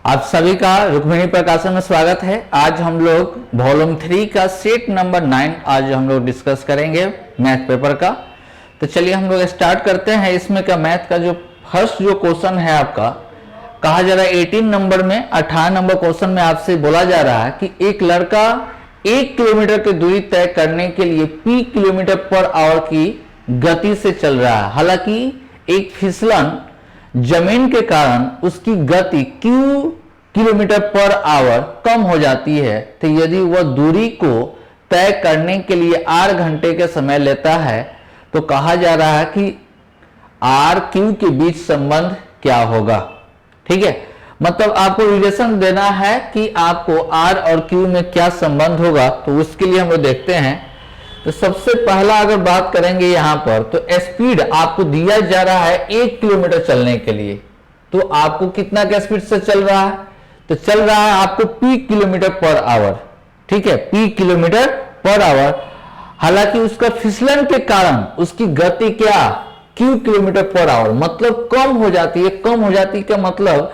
आप सभी का रुक्मिणी प्रकाशन में स्वागत है। आज हम लोग वॉल्यूम 3 का सेट नंबर 9 आज हम लोग डिस्कस करेंगे मैथ पेपर का। तो चलिए हम लोग स्टार्ट करते हैं। इसमें का मैथ का जो फर्स्ट जो क्वेश्चन है आपका कहा जा रहा है 18 नंबर में 18 नंबर क्वेश्चन में आपसे बोला जा रहा है कि एक लड़का 1 किलोमीटर की दूरी तय करने के लिए p किलोमीटर पर आवर की गति से चल रहा है। हालांकि एक फिसलन जमीन के कारण उसकी गति q किलोमीटर पर आवर कम हो जाती है, तो यदि वह दूरी को तय करने के लिए r घंटे का समय लेता है तो कहा जा रहा है कि r q के बीच संबंध क्या होगा। ठीक है, मतलब आपको रिलेशन देना है कि आपको r और q में क्या संबंध होगा। तो उसके लिए हम लोग देखते हैं। तो सबसे पहला अगर बात करेंगे यहां पर, तो स्पीड आपको दिया जा रहा है 1 किलोमीटर चलने के लिए, तो आपको कितना का स्पीड से चल रहा है, तो चल रहा है आपको p किलोमीटर पर आवर। ठीक है, p किलोमीटर पर आवर। हालांकि उसका फिसलन के कारण उसकी गति क्या q किलोमीटर पर आवर मतलब कम हो जाती है। कम हो जाती का मतलब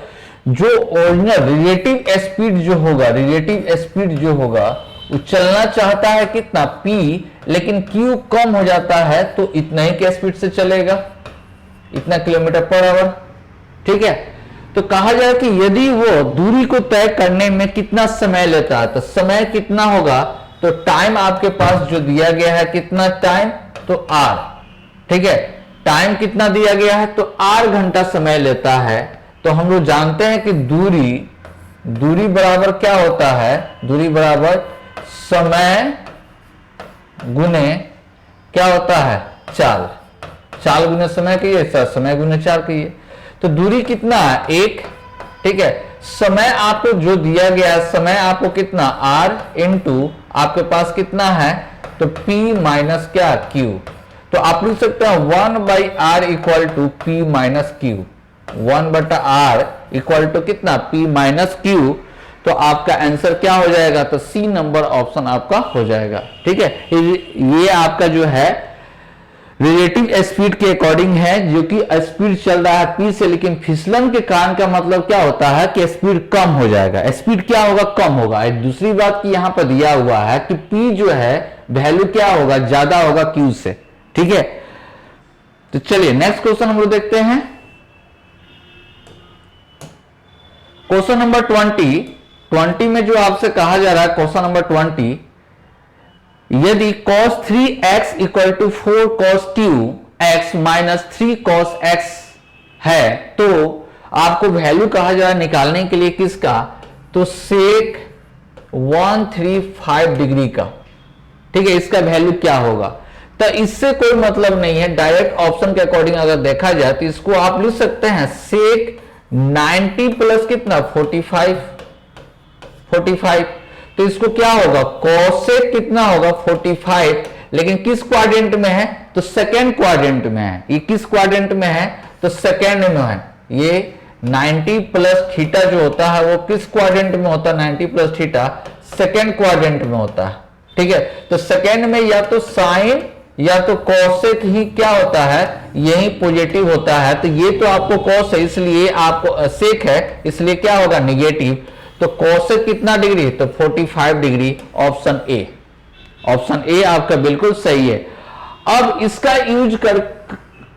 जो ओरिजिनल रिलेटिव स्पीड जो होगा वो चलना चाहता है कितना p, लेकिन q कम हो जाता है तो इतना ही के स्पीड से चलेगा, इतना किलोमीटर पर आवर। ठीक है, तो कहा जाए कि यदि वो दूरी को तय करने में कितना समय लेता है, तो समय कितना होगा, तो टाइम आपके पास जो दिया गया है कितना टाइम, तो r। ठीक है, टाइम कितना दिया गया है, तो r घंटा समय लेता है। तो हम लोग जानते हैं कि दूरी बराबर क्या होता है, दूरी बराबर समय गुने क्या होता है, चाल गुने समय कहिए, समय गुने चाल कहिए। तो दूरी कितना है, 1। ठीक है, समय आपको जो दिया गया है, समय आपको कितना r इंटू आपके पास कितना है, तो p माइनस क्या q। तो आप लिख सकते हैं 1/r equal to p minus q, 1/r equal to कितना p माइनस q। तो आपका आंसर क्या हो जाएगा, तो सी नंबर ऑप्शन आपका हो जाएगा। ठीक है, ये आपका जो है रिलेटिव स्पीड के अकॉर्डिंग है, जो कि स्पीड चल रहा है p से, लेकिन फिसलन के कारण का मतलब क्या होता है कि स्पीड कम हो जाएगा। स्पीड क्या होगा, कम होगा। दूसरी बात की यहां पर दिया हुआ है कि p जो है वैल्यू क्या होगा, ज्यादा होगा q से। ठीक है, तो चलिए नेक्स्ट क्वेश्चन हम लोग देखते हैं। क्वेश्चन नंबर 20 में जो आपसे कहा जा रहा है, क्वेश्चन नंबर 20, यदि cos 3x equal to 4 cos 2x minus 3 cos x है, तो आपको वैल्यू कहा जा रहा है निकालने के लिए किसका, तो sec 135 डिग्री का। ठीक है, इसका वैल्यू क्या होगा, तो इससे कोई मतलब नहीं है। डायरेक्ट ऑप्शन के अकॉर्डिंग अगर देखा जाए तो इसको आप लिख सकते हैं sec 90 प्लस कितना 45। तो इसको क्या होगा, कोसेक कितना होगा 45, लेकिन किस क्वाड्रेंट में है, तो सेकेंड क्वाड्रेंट में है। ये किस क्वाड्रेंट में है, तो सेकेंड में है। ये 90 प्लस थीटा जो होता है वो किस क्वाड्रेंट में होता है, 90 प्लस थीटा सेकेंड क्वाड्रेंट में होता है। ठीक है, तो सेकेंड में या तो साइन या तो कोसेक ही क्या होता है, यही पॉजिटिव होता है। तो ये तो आपको कॉस है, इसलिए आपको सेक है, इसलिए क्या होगा निगेटिव। तो कोसेक कितना डिग्री, तो 45 डिग्री। ऑप्शन ए आपका बिल्कुल सही है। अब इसका यूज कर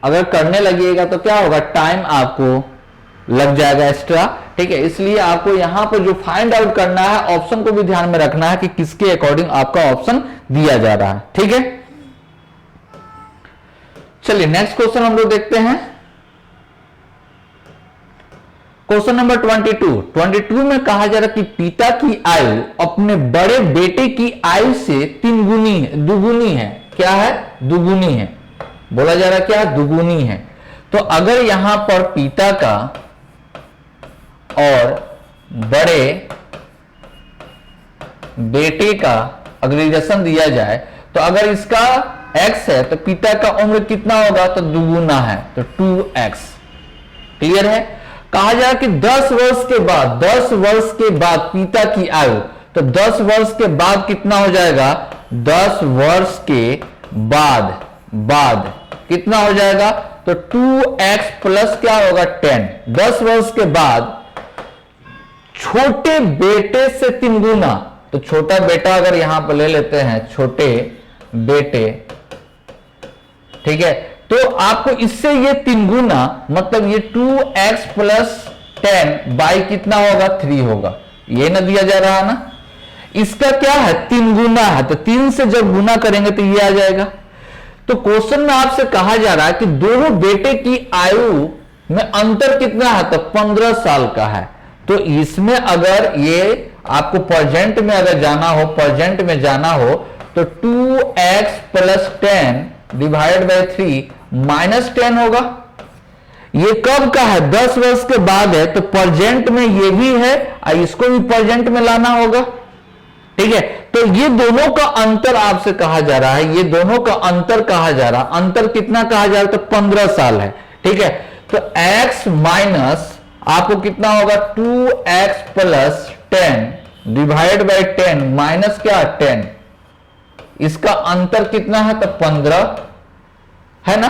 अगर करने लगिएगा तो क्या होगा, टाइम आपको लग जाएगा एक्स्ट्रा। ठीक है, इसलिए आपको यहां पर जो फाइंड आउट करना है, ऑप्शन को भी ध्यान में रखना है कि किसके अकॉर्डिंग आपका ऑप्शन दिया जा रहा है। ठीक है, चलिए नेक्स्ट क्वेश्चन हम लोग देखते हैं। क्वेश्चन नंबर 22 में कहा जा रहा है कि पिता की आयु अपने बड़े बेटे की आयु से दुगुनी है। क्या है, दुगुनी है। बोला जा रहा है क्या, दुगुनी है। तो अगर यहां पर पिता का और बड़े बेटे का अगर रिलेशन दिया जाए, तो अगर इसका x है तो पिता का उम्र कितना होगा, तो दुगुना है, तो 2x। क्लियर है। कहा जाए कि 10 वर्ष के बाद पिता की आयु, तो 10 वर्ष के बाद कितना हो जाएगा, 10 वर्ष के बाद कितना हो जाएगा, तो 2x प्लस क्या होगा 10। 10 वर्ष के बाद छोटे बेटे से 3 गुना, तो छोटा बेटा अगर यहां पर ले लेते हैं छोटे बेटे, ठीक है, तो आपको इससे ये 3 गुना मतलब ये 2x प्लस 10 बाई कितना होगा 3 होगा, ये ना दिया जा रहा ना, इसका क्या है 3 गुना है, तो 3 से जब गुना करेंगे तो ये आ जाएगा। तो क्वेश्चन में आपसे कहा जा रहा है कि दोनों बेटे की आयु में अंतर कितना है, तो 15 साल का है। तो इसमें अगर ये आपको प्रेजेंट में अगर जाना हो, प्रेजेंट में जाना हो तो 2x plus 10 divide by 3 minus 10 होगा। ये कब का है 10 वर्ष के बाद है, तो प्रेजेंट में ये भी है और इसको भी प्रेजेंट में लाना होगा, ठीक है। तो ये दोनों का अंतर आपसे कहा जा रहा है, ये दोनों का अंतर कहा जा रहा है, अंतर कितना कहा जा रहा है, तो 15 साल है, ठीक है। तो x माइनस आपको कितना होगा 2x plus 10 divide by 10 minus क्या 10, इसका अंतर कितना है, तो 15 है ना।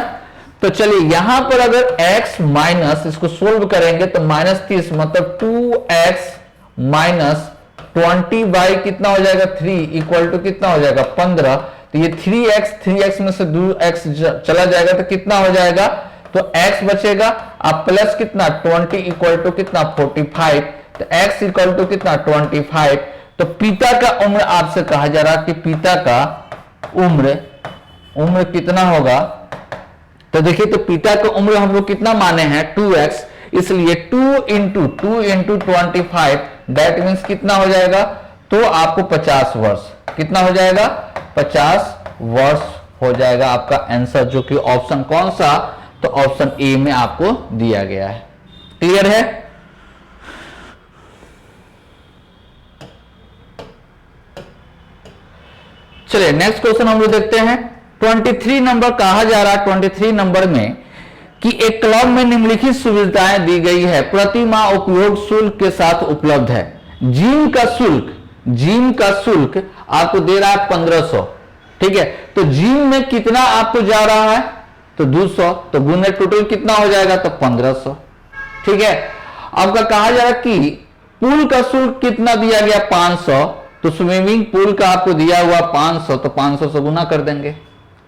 तो चलिए यहां पर अगर x माइनस इसको सोल्व करेंगे तो -30 मतलब 2x माइनस 20 बाई कितना हो जाएगा 3 इक्वल टू कितना हो जाएगा 15। तो ये 3x में से 2x चला जाएगा तो कितना हो जाएगा, तो x बचेगा, अब प्लस कितना 20 इक्वल टू कितना 45, तो x इक्वल टू कितना 25। तो पिता का उम्र आपसे कहा जा रहा कि पिता का उम्र कितना होगा, तो देखिए तो पिता का उम्र हम लोग कितना माने हैं 2x, इसलिए 2 इंटू 25 दैट मीन्स कितना हो जाएगा, तो आपको 50 वर्ष, कितना हो जाएगा 50 वर्ष हो जाएगा आपका आंसर, जो कि ऑप्शन कौन सा, तो ऑप्शन ए में आपको दिया गया है। क्लियर है। चलिए नेक्स्ट क्वेश्चन हम लोग देखते हैं। 23 नंबर कहा जा रहा है, 23 नंबर में कि एक क्लब में निम्नलिखित सुविधाएं दी गई है, प्रति माह उपयोग शुल्क के साथ उपलब्ध है। जिम का शुल्क आपको दे रहा है 1500, ठीक है। तो जिम में कितना आपको जा रहा है, तो 200, तो गुने टोटल कितना हो जाएगा, तो 1500, ठीक है। आपका कहा जा रहा है कि पूल का शुल्क कितना दिया गया 500, तो स्विमिंग पूल का आपको दिया हुआ 500, तो 500 से गुना कर देंगे,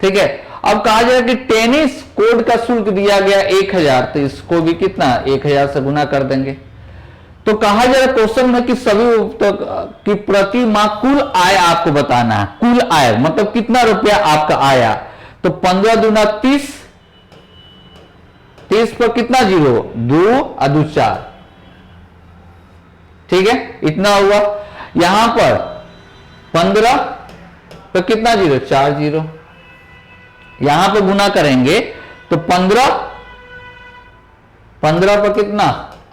ठीक है। अब कहा जा रहा है कि टेनिस कोर्ट का शुल्क दिया गया 1000, तो इसको भी कितना 1000 से गुना कर देंगे। तो कहा जा रहा है क्वेश्चन में कि सभी कि प्रति माह कुल आय आपको बताना है, कुल आय मतलब कितना रुपया आपका आया, तो 15 दूना 30, 30 पर कितना जीरो 2 और 2 4, ठीक है, इतना हुआ। यहां पर 15 पर कितना जीरो 4 जीरो, यहां पर गुना करेंगे तो 15 पर कितना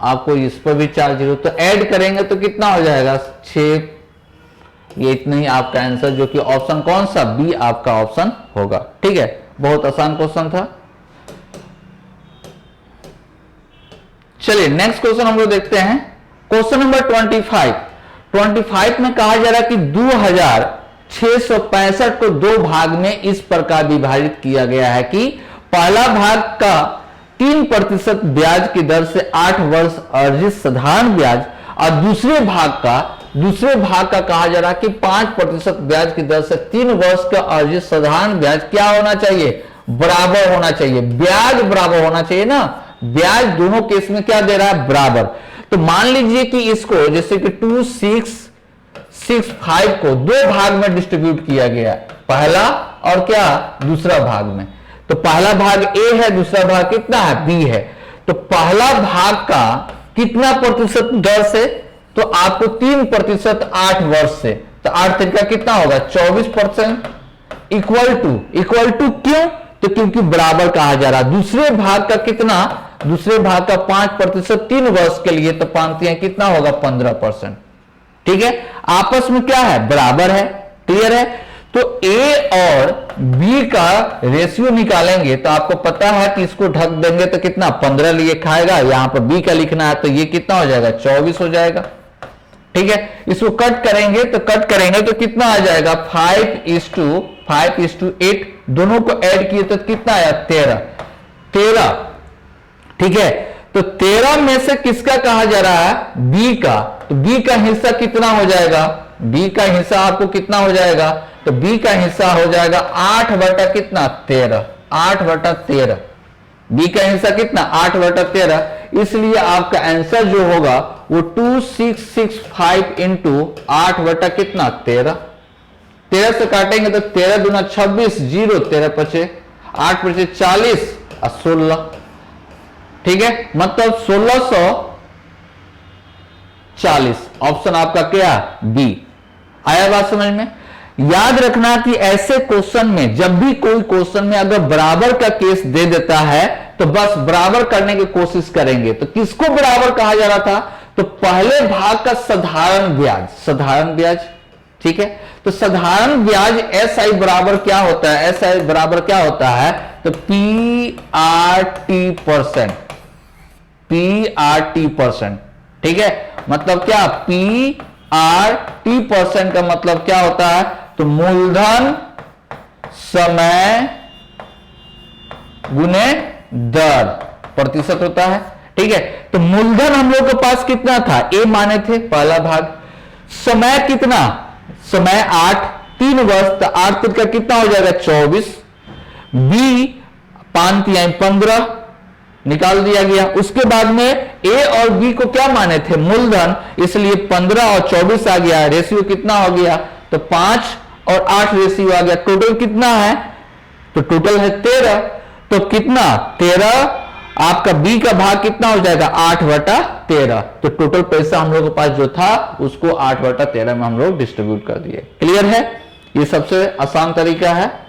आपको इस पर भी 4 जीरो, तो ऐड करेंगे तो कितना हो जाएगा 6, ये इतना ही आपका आंसर, जो कि ऑप्शन कौन सा बी आपका ऑप्शन होगा, ठीक है। बहुत आसान क्वेश्चन था। चलिए नेक्स्ट क्वेश्चन हम लोग देखते हैं। क्वेश्चन नंबर 25 में कहा जा रहा है कि 2665 को 2 भाग में इस प्रकार विभाजित किया गया है कि पहला भाग का 3% ब्याज की दर से 8 वर्ष अर्जित साधारण ब्याज, और दूसरे भाग का कहा जा रहा है कि 5% ब्याज की दर से 3 वर्ष का अर्जित साधारण ब्याज क्या होना चाहिए, बराबर होना चाहिए, ब्याज बराबर होना चाहिए ना, ब्याज दोनों केस में क्या दे रहा है बराबर। तो मान लीजिए कि इसको जैसे कि 2665 को 2 भाग में डिस्ट्रीब्यूट किया गया, पहला और क्या दूसरा भाग में, तो पहला भाग ए है, दूसरा भाग कितना है बी है। तो पहला भाग का कितना प्रतिशत दर से, तो आपको 3% 8 वर्ष से, तो 8 तरीका कितना होगा 24%, इक्वल टू क्यों, तो क्योंकि बराबर कहा जा रहा। दूसरे भाग का कितना, दूसरे भाग का 5% 3 वर्ष के लिए, तो 5 कितना होगा 15%, ठीक है। आपस में क्या है बराबर है, क्लियर है। तो ए और बी का रेशियो निकालेंगे तो आपको पता है कि इसको ढक देंगे तो कितना 15 लिए खाएगा, यहां पर बी का लिखना है तो ये कितना हो जाएगा 24 हो जाएगा, ठीक है। इसको कट करेंगे तो कितना आ जाएगा 5:8, दोनों को ऐड किए तो कितना आया 13, ठीक है। तो तो 13 में से किसका कहा जा रहा है? बी का। तो बी का हिस्सा कितना हो जाएगा? बी का हिस्सा आपको कितना हो जाएगा? तो बी का हिस्सा हो जाएगा 8 बटा कितना? 13। 8 बटा 13। बी का हिस्सा कितना? 8 बटा 13। इसलिए आपका आंसर जो होगा वो 2665 इंटू 8 बटा कितना? 13। 13 से काटेंगे तो 13 दूना 26, 0 13 पचे, 8 पचे 40 और 16। ठीक है, मतलब 1640। ऑप्शन आपका क्या? बी। आया बात समझ में? याद रखना कि ऐसे क्वेश्चन में, जब भी कोई क्वेश्चन में अगर बराबर का केस दे देता है तो बस बराबर करने की कोशिश करेंगे। तो किसको बराबर कहा जा रहा था? तो पहले भाग का साधारण ब्याज। साधारण ब्याज, ठीक है। तो साधारण ब्याज एस आई बराबर क्या होता है? एस आई बराबर क्या होता है? तो PRT%। PRT%, ठीक है। मतलब क्या? PRT% का मतलब क्या होता है? तो मूलधन समय गुने दर प्रतिशत होता है, ठीक है। तो मूलधन हम लोग के पास कितना था? ए माने थे पहला भाग। समय कितना? समय 8, 3 वर्ष, तो 8 का कितना हो जाएगा? 24। बी 5 3 15 निकाल दिया गया। उसके बाद में ए और बी को क्या माने थे? मूलधन, इसलिए 15 और 24 आ गया। रेशियो कितना हो गया? तो 5 और 8 रेशियो आ गया। टोटल कितना है? तो टोटल है 13। तो कितना? 13। आपका बी का भाग कितना हो जाएगा? 8 बटा 13। तो टोटल पैसा हम लोग के पास जो था उसको 8 बटा 13 में हम लोग डिस्ट्रीब्यूट कर दिए। क्लियर है? ये सबसे आसान तरीका है।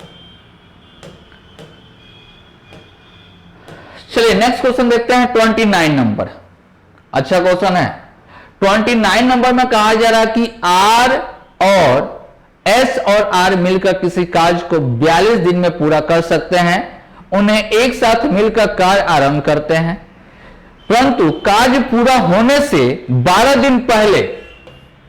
चलिए नेक्स्ट क्वेश्चन देखते हैं। 29 नंबर, अच्छा क्वेश्चन है। 29 नंबर में कहा जा रहा है कि आर और एस और आर मिलकर किसी कार्य को 42 दिन में पूरा कर सकते हैं। उन्हें एक साथ मिलकर कार्य आरंभ करते हैं, परंतु कार्य पूरा होने से 12 दिन पहले,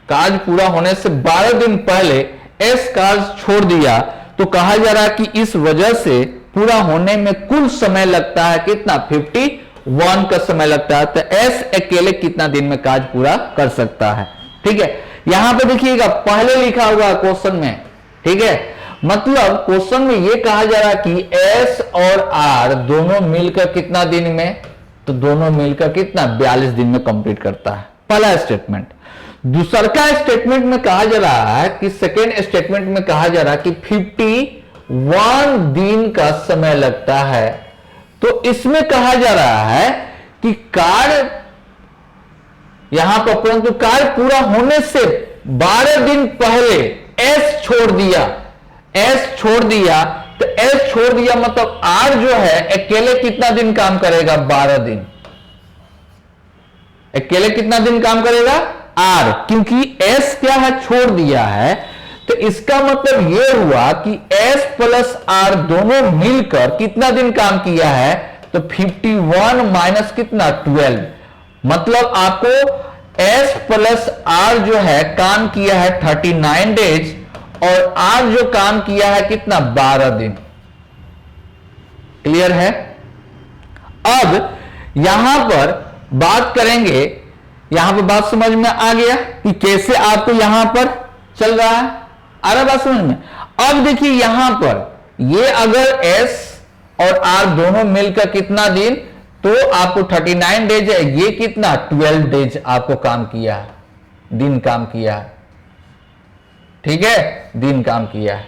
कार्य पूरा होने से 12 दिन पहले एस कार्य छोड़ दिया। तो कहा जा रहा है कि इस वजह से पूरा होने में कुल समय लगता है कितना? 51 का समय लगता है। तो एस अकेले कितना दिन में कार्य पूरा कर सकता है? ठीक है, यहां पे देखिएगा पहले लिखा हुआ क्वेश्चन में, ठीक है। मतलब क्वेश्चन में यह कहा जा रहा है कि एस और आर दोनों मिलकर कितना दिन में? तो दोनों मिलकर कितना? 42 दिन में कंप्लीट करता है, पहला स्टेटमेंट। दूसरा स्टेटमेंट में कहा जा रहा है कि सेकेंड स्टेटमेंट में कहा जा रहा है कि 51 दिन का समय लगता है। तो इसमें कहा जा रहा है कि कार्य यहां पर, परंतु कार्य पूरा होने से 12 दिन पहले एस छोड़ दिया। एस छोड़ दिया, तो एस छोड़ दिया मतलब आर जो है अकेले कितना दिन काम करेगा? 12 दिन। अकेले कितना दिन काम करेगा? आर, क्योंकि एस क्या है? छोड़ दिया है। तो इसका मतलब यह हुआ कि एस प्लस आर दोनों मिलकर कितना दिन काम किया है? तो 51 माइनस कितना? 12। मतलब आपको एस प्लस आर जो है काम किया है 39 डेज, और आर जो काम किया है कितना? 12 दिन। क्लियर है? अब यहां पर बात करेंगे, यहां पर बात समझ में आ गया कि कैसे आपको यहां पर चल रहा है? आ रहा बात समझ में? अब देखिए यहां पर ये अगर एस और आर दोनों मिलकर कितना दिन, तो आपको 39 डेज है, ये कितना? 12 डेज आपको काम किया है, दिन काम किया है, ठीक है, दिन काम किया है।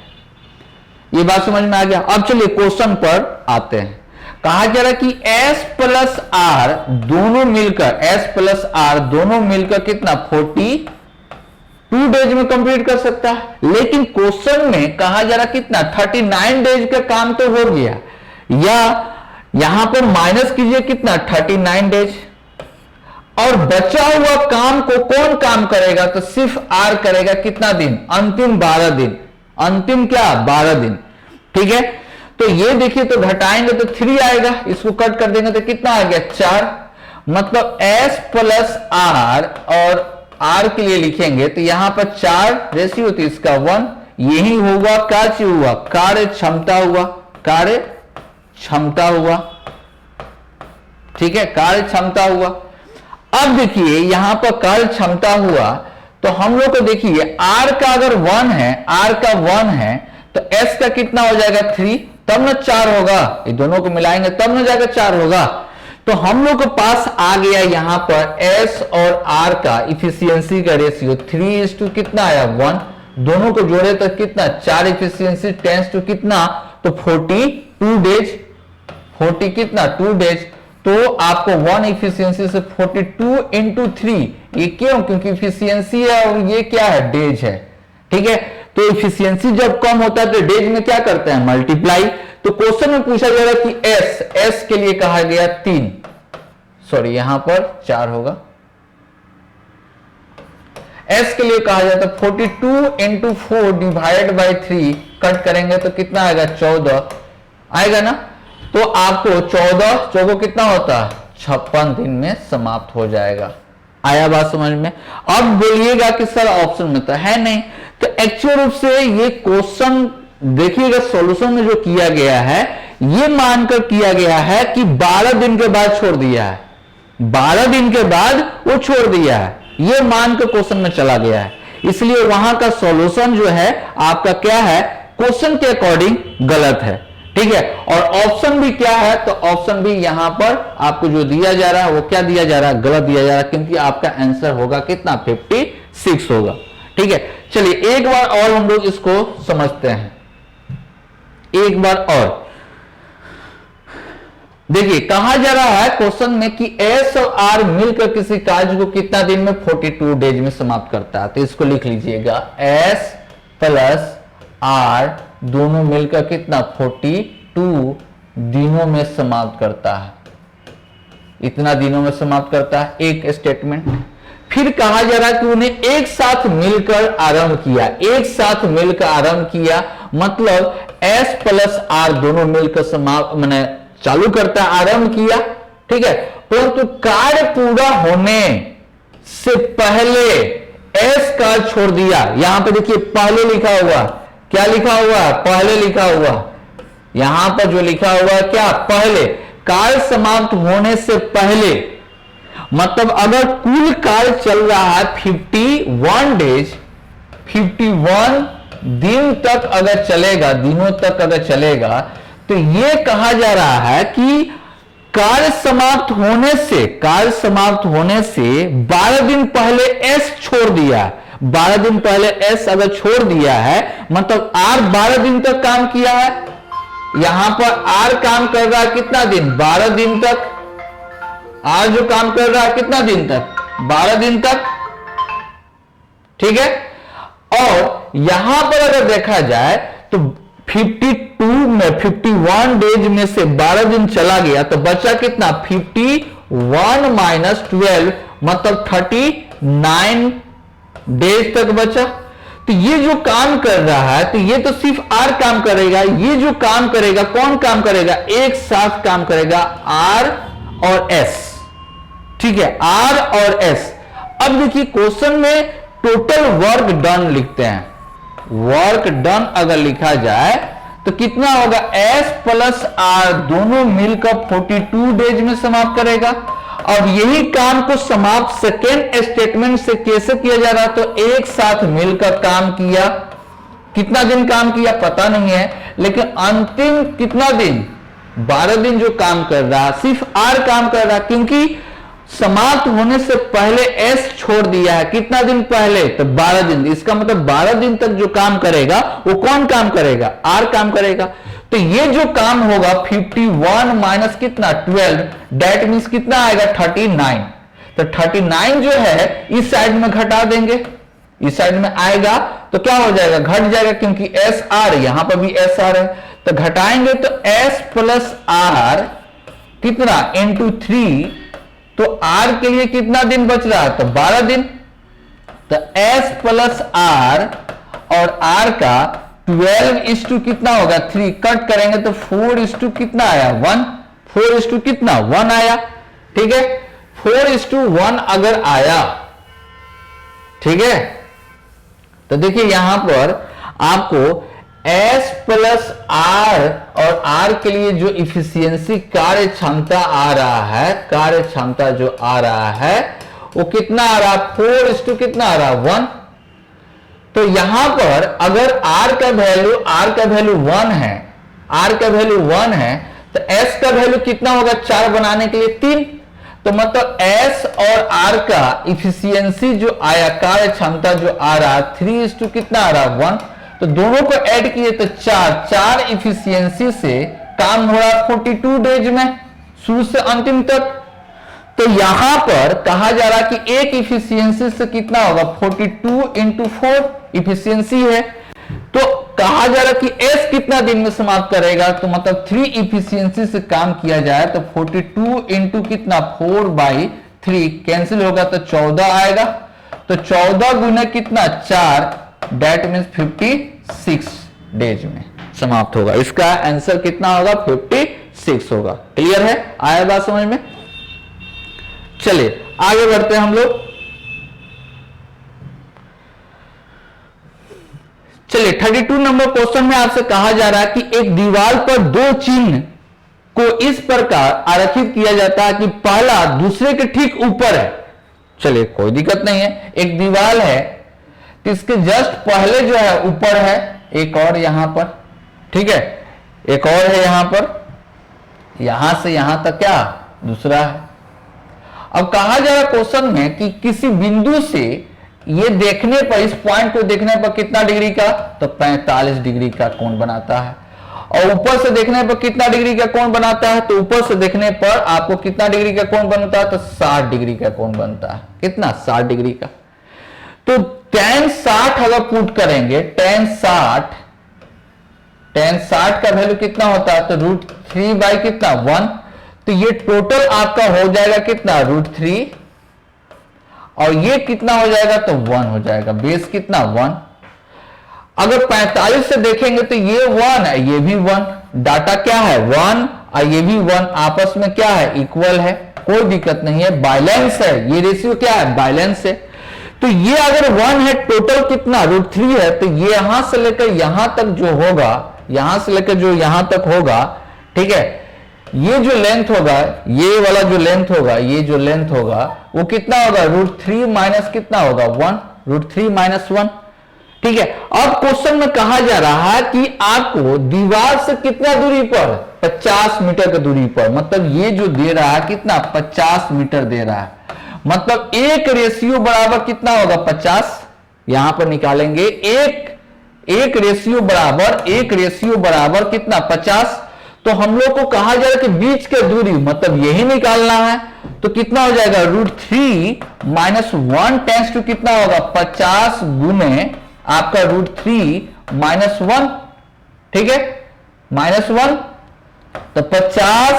ये बात समझ में आ गया? अब चलिए क्वेश्चन पर आते हैं। कहा जा रहा है कि एस प्लस आर दोनों मिलकर, एस प्लस आर दोनों मिलकर कितना? 42 डेज में कंप्लीट कर सकता है। लेकिन क्वेश्चन में कहा जा रहा कितना? 39 डेज का काम तो हो गया, या यहां पर माइनस कीजिए कितना? 39 डेज, और बचा हुआ काम को कौन काम करेगा? तो सिर्फ आर करेगा। कितना दिन? अंतिम 12 दिन। अंतिम क्या? 12 दिन, ठीक है। तो ये देखिए, तो घटाएंगे तो 3 आएगा, इसको कट कर देंगे तो कितना आ गया? 4। मतलब एस प्लस आर, और आर के लिए लिखेंगे तो यहां पर 4 रेशियो, तो इसका 1। यही होगा क्या चीज हुआ? कार्य क्षमता हुआ, कार्य क्षमता हुआ, ठीक है, कार्य क्षमता हुआ। अब देखिए यहां पर कार्य क्षमता हुआ तो हम लोग को देखिए R का अगर 1 है, R का 1 है तो S का कितना हो जाएगा 3, तब ना 4 होगा, ये दोनों को मिलाएंगे तब ना जाकर 4 होगा। तो हम लोग के पास आ गया यहां पर S और R का इफिशियंसी का रेशियो 3 कितना आया 1, दोनों को जोड़े तो कितना 4 इफिशियंसी टेंस टू कितना तो 42 डेज, 40 कितना 2 डेज। तो आपको 1 इफिशियंसी से 42 इंटू 3, ये क्यों, क्योंकि इफिशियंसी है और ये क्या है डेज है, ठीक है। तो इफिशियंसी जब कम होता है तो डेज में क्या करते हैं मल्टीप्लाई। तो क्वेश्चन में पूछा जा रहा है कि एस के लिए कहा गया 3, सॉरी यहां पर 4 होगा, एस के लिए कहा जाता है 42 इंटू 4 डिवाइड बाई 3, कट करेंगे तो कितना आएगा 14 आएगा ना। तो आपको 14 चौको कितना होता है 56 दिन में समाप्त हो जाएगा। आया बात समझ में। अब बोलिएगा कि सर ऑप्शन में तो है नहीं, तो एक्चुअल रूप से ये क्वेश्चन देखिएगा सॉल्यूशन में जो किया गया है ये मानकर किया गया है कि 12 दिन के बाद छोड़ दिया है, 12 दिन के बाद वो छोड़ दिया है, ये मानकर क्वेश्चन में चला गया है, इसलिए वहां का सॉल्यूशन जो है आपका क्या है क्वेश्चन के अकॉर्डिंग गलत है, ठीक है। और ऑप्शन भी क्या है, तो ऑप्शन भी यहां पर आपको जो दिया जा रहा है वो क्या दिया जा रहा है गलत दिया जा रहा है, क्योंकि आपका आंसर होगा कितना 56 होगा, ठीक है। चलिए एक बार और हम लोग इसको समझते हैं, एक बार और देखिए कहा जा रहा है क्वेश्चन में कि एस और आर मिलकर किसी कार्य को कितना दिन में 42 डेज में समाप्त करता है। तो इसको लिख लीजिएगा एस प्लस आर दोनों मिलकर कितना 42 दिनों में समाप्त करता है, इतना दिनों में समाप्त करता है एक स्टेटमेंट। फिर कहा जा रहा है कि उन्हें एक साथ मिलकर आरंभ किया, एक साथ मिलकर आरंभ किया मतलब एस प्लस आर दोनों मिलकर समाप्त मैंने चालू करता आरंभ किया, ठीक है। परंतु कार्य पूरा होने से पहले एस कार्य छोड़ दिया। यहां पे देखिए पहले लिखा हुआ, क्या लिखा हुआ पहले लिखा हुआ, यहां पर जो लिखा हुआ क्या पहले, कार्य समाप्त होने से पहले, मतलब अगर कुल कार्य चल रहा है 51 डेज, 51 दिन तक अगर चलेगा, दिनों तक अगर चलेगा, तो यह कहा जा रहा है कि कार्य समाप्त होने से, कार्य समाप्त होने से 12 दिन पहले एस छोड़ दिया, 12 दिन पहले एस अगर छोड़ दिया है मतलब आर 12 दिन तक काम किया है, यहां पर आर काम कर रहा है कितना दिन 12 दिन तक, आर जो काम कर रहा है कितना दिन तक 12 दिन तक, ठीक है। और यहां पर अगर देखा जाए तो 52 में 51 डेज में से 12 दिन चला गया तो बचा कितना 51 माइनस 12 मतलब 39 डेज तक बचा। तो ये जो काम कर रहा है तो ये तो सिर्फ आर काम करेगा, ये जो काम करेगा कौन काम करेगा, एक साथ काम करेगा आर और एस, ठीक है, आर और एस। अब देखिए क्वेश्चन में टोटल वर्क डन लिखते हैं, वर्क डन अगर लिखा जाए तो कितना होगा एस प्लस आर दोनों मिलकर 42 डेज में समाप्त करेगा। अब यही काम को समाप्त सेकेंड स्टेटमेंट से कैसे किया जा रहा है, तो एक साथ मिलकर काम किया, कितना दिन काम किया पता नहीं है, लेकिन अंतिम कितना दिन 12 दिन जो काम कर रहा है सिर्फ आर काम कर रहा है, क्योंकि समाप्त होने से पहले एस छोड़ दिया है, कितना दिन पहले तो 12 दिन, इसका मतलब 12 दिन तक जो काम करेगा वो कौन काम करेगा आर काम करेगा। तो ये जो काम होगा 51 माइनस कितना 12 डेट मीन्स कितना आएगा 39। तो 39 जो है इस साइड में घटा देंगे, इस साइड में आएगा तो क्या हो जाएगा घट जाएगा, क्योंकि एस आर यहां पर भी एस आर है, तो घटाएंगे तो एस प्लस आर कितना इंटू 3, तो आर के लिए कितना दिन बच रहा है तो 12 दिन। तो एस प्लस आर और आर का 12 कितना होगा 3, कट करेंगे तो 4 कितना आया 1, 4 कितना 1 आया, ठीक है। 4:1 अगर आया, ठीक है, तो देखिए यहां पर आपको S प्लस आर, और आर के लिए जो इफिशियंसी कार्य क्षमता आ रहा है, कार्य क्षमता जो आ रहा है वो कितना आ रहा है, 4 कितना आ रहा है, 1। तो यहां पर अगर R का वैल्यू 1 है, R का वैल्यू 1 है, तो S का वैल्यू कितना होगा 4 बनाने के लिए 3। तो मतलब S और R का इफिशियंसी जो आया, कार्य क्षमता जो आ रहा है 3 कितना आ रहा है, 1। तो दोनों को ऐड किए तो 4 इफिशियंसी से काम हो रहा है 42 डेज में, शुरू से अंतिम तक। तो यहां पर कहा जा रहा है कि एक इफिशियंसी से कितना होगा, 42 इंटू 4 इफिशियंसी है। तो कहा जा रहा है कि S कितना दिन में समाप्त करेगा, तो मतलब 3 इफिशियंसी से काम किया जाए तो 42 इंटू कितना, 4/3 कैंसिल होगा तो 14 आएगा। तो 14 गुना कितना, 4, दैट मीन्स 56 डेज में समाप्त होगा। इसका आंसर कितना होगा, 56 होगा। क्लियर है, आया बात समझ में? चलिए आगे बढ़ते हैं हम लोग। चलिए 32 नंबर क्वेश्चन में आपसे कहा जा रहा है कि एक दीवार पर 2 चिन्ह को इस प्रकार आरेखित किया जाता है कि पहला दूसरे के ठीक ऊपर है। चलिए कोई दिक्कत नहीं है, एक दीवार है तो इसके जस्ट पहले जो है ऊपर है, एक और यहां पर, ठीक है, एक और है यहां पर, यहां से यहां तक क्या दूसरा है। अब कहा जा रहा क्वेश्चन में कि किसी बिंदु से ये देखने पर, इस पॉइंट को देखने पर कितना डिग्री का, तो 45 डिग्री का कोण बनाता है। और ऊपर से देखने पर कितना डिग्री का कोण बनाता है, तो ऊपर से देखने पर आपको कितना डिग्री का कोण बनता है, तो 60 डिग्री का कोण बनता है। कितना, 60 डिग्री का। तो tan 60 अगर पुट करेंगे, tan 60 का वैल्यू कितना होता है, तो √3 बाई कितना, 1। तो ये टोटल आपका हो जाएगा कितना, √3, और ये कितना हो जाएगा, तो 1 हो जाएगा। बेस कितना, 1। अगर 45 से देखेंगे तो ये 1 है, ये भी 1, डाटा क्या है 1 और ये भी 1, आपस में क्या है, इक्वल है, कोई दिक्कत नहीं है, बैलेंस है। ये रेशियो क्या है, बैलेंस है। तो ये अगर 1 है, टोटल कितना √3 है, तो ये यहां से लेकर यहां तक जो होगा, यहां से लेकर जो यहां तक होगा, ठीक है, ये जो लेंथ होगा, ये वाला जो लेंथ होगा, ये जो लेंथ होगा वो कितना होगा, √3 माइनस कितना होगा, 1, √3 माइनस 1। ठीक है, अब क्वेश्चन में कहा जा रहा है कि आपको दीवार से कितना दूरी पर, 50 मीटर की दूरी पर, मतलब ये जो दे रहा है कितना, 50 मीटर दे रहा है। मतलब एक रेशियो बराबर कितना होगा, 50, यहां पर निकालेंगे, एक रेशियो बराबर कितना, 50। तो हम लोग को कहा जा रहा है कि बीच के दूरी, मतलब यही निकालना है, तो कितना हो जाएगा, √3 माइनस 1 टेंस टू कितना होगा, 50 गुने आपका √3 माइनस 1, ठीक है, -1। तो 50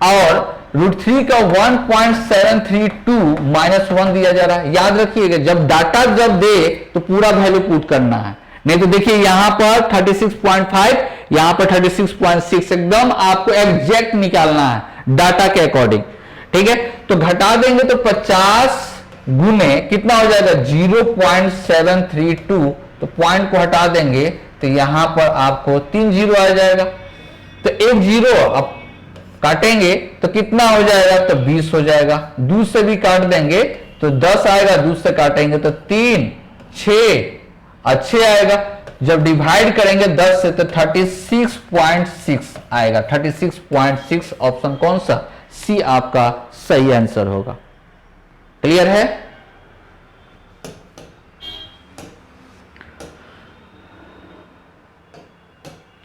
और √3 का 1.732 -1 दिया जा रहा है। याद रखिएगा, जब डाटा जब दे तो पूरा वैल्यू पुट करना है, नहीं तो देखिए यहां पर 36.5, यहां पर 36.6, एकदम आपको एग्जैक्ट निकालना है डाटा के अकॉर्डिंग। ठीक है, तो घटा देंगे तो 50 गुने कितना हो जाएगा, 0.732, तो पॉइंट को हटा देंगे तो यहां पर आपको 3 जीरो आ जाएगा। तो एक जीरो अब काटेंगे तो कितना हो जाएगा, तो 20 हो जाएगा। दूध से भी काट देंगे तो 10 आएगा, दूध से काटेंगे तो 3, 6 अच्छे आएगा। जब डिवाइड करेंगे 10 से तो 36.6 आएगा। 36.6 ऑप्शन कौन सा, सी आपका सही आंसर होगा। क्लियर है?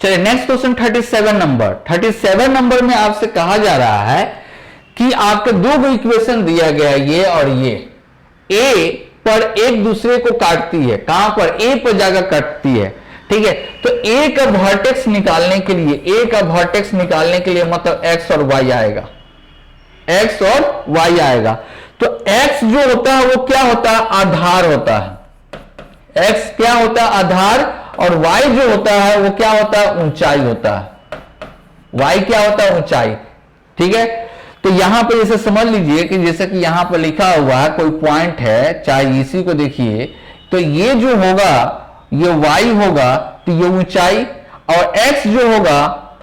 चलिए नेक्स्ट क्वेश्चन 37 नंबर। 37 नंबर में आपसे कहा जा रहा है कि आपके दो इक्वेशन दिया गया है, ये और ये, ए पर एक दूसरे को काटती है। कहां पर, ए पर जाकर काटती है। ठीक है, तो ए का वर्टेक्स निकालने के लिए, मतलब एक्स और वाई आएगा, एक्स और वाई आएगा। तो एक्स जो होता है वो क्या होता है, आधार होता है। एक्स क्या होता है, आधार, और वाई जो होता है वो क्या होता है, ऊंचाई होता है। वाई क्या होता है, ऊंचाई। ठीक है, तो यहां पर इसे समझ लीजिए कि जैसे कि यहां पर लिखा हुआ है कोई पॉइंट है, चाहे इसी को देखिए, तो ये जो होगा ये y होगा, तो ये ऊंचाई, और x जो होगा,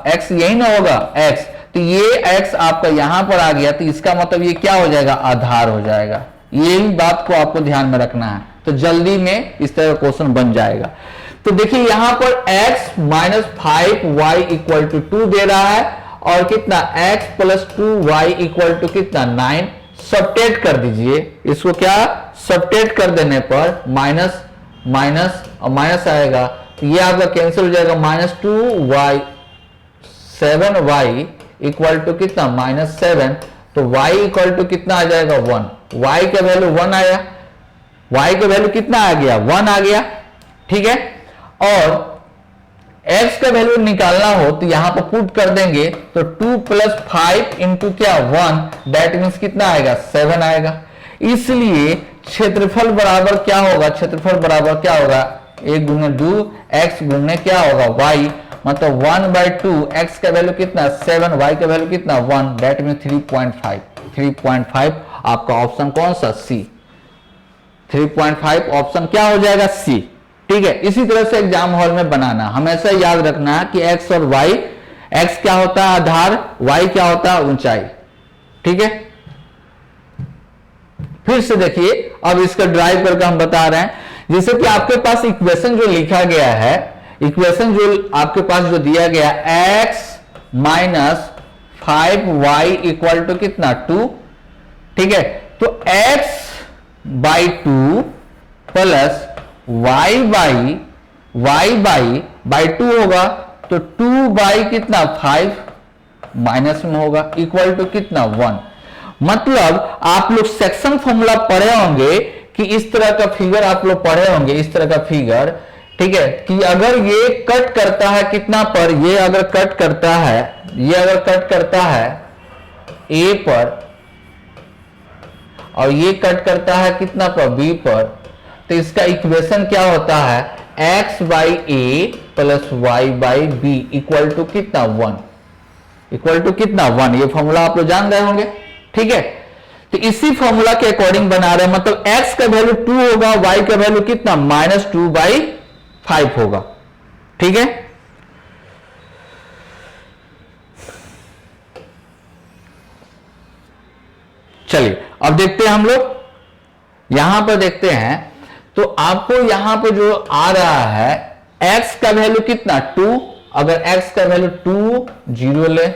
x यही ना होगा x, तो ये x आपका यहां पर आ गया, तो इसका मतलब ये क्या हो जाएगा, आधार हो जाएगा। यही बात को आपको ध्यान में रखना है, तो जल्दी में इस तरह का क्वेश्चन बन जाएगा। तो देखिए यहां पर x minus 5y equal to 2 दे रहा है, और कितना x plus 2y equal to कितना 9। सब्ट्रैक्ट कर दीजिए इसको, क्या सब्ट्रैक्ट कर देने पर माइनस माइनस और माइनस आएगा, तो ये आपका कैंसिल हो जाएगा, minus 2y 7y equal to कितना माइनस 7, तो y इक्वल टू कितना आ जाएगा 1, y का वैल्यू 1 आया, y का वैल्यू कितना आ गया 1 आ गया, ठीक है। और x का वैल्यू निकालना हो तो यहां पर पुट कर देंगे, तो 2 प्लस 5 इंटू क्या 1, दैट मीन्स कितना आएगा 7 आएगा। इसलिए क्षेत्रफल बराबर क्या होगा, क्षेत्रफल बराबर क्या होगा, 1 गुने 2 x गुने क्या होगा y, मतलब 1/2, x का वैल्यू कितना 7, y का वैल्यू कितना 1, दैट मीन्स 3.5 आपका ऑप्शन कौन सा C, 3.5 ऑप्शन क्या हो जाएगा C, ठीक है। इसी तरह से एग्जाम हॉल में बनाना, हमेशा याद रखना है कि x और y, x क्या होता है आधार, y क्या होता है ऊंचाई, ठीक है। फिर से देखिए, अब इसका ड्राइव करके हम बता रहे हैं, जैसे कि आपके पास इक्वेशन जो लिखा गया है, इक्वेशन जो आपके पास जो दिया गया x minus 5y equal to कितना 2, ठीक है। तो x by 2 plus y by 2 होगा, तो 2 बाई कितना 5 माइनस में होगा, इक्वल टू कितना 1। मतलब आप लोग सेक्शन फॉर्मूला पढ़े होंगे कि इस तरह का फिगर आप लोग पढ़े होंगे, इस तरह का फिगर, ठीक है, कि अगर ये कट करता है कितना पर, ये अगर कट करता है, ये अगर कट करता है a पर, और ये कट करता है कितना पर b पर, तो इसका इक्वेशन क्या होता है, x by a plus y by b equal to कितना 1, इक्वल टू कितना 1। ये फॉर्मूला आप लोग जान रहे होंगे, ठीक है। तो इसी फॉर्मूला के अकॉर्डिंग बना रहे हैं, मतलब x का वैल्यू 2 होगा, y का वैल्यू कितना -2/5 होगा, ठीक है। चलिए अब देखते हैं हम लोग, यहां पर देखते हैं, तो आपको यहां पर जो आ रहा है x का वैल्यू कितना 2, अगर x का वैल्यू 2 0 ले,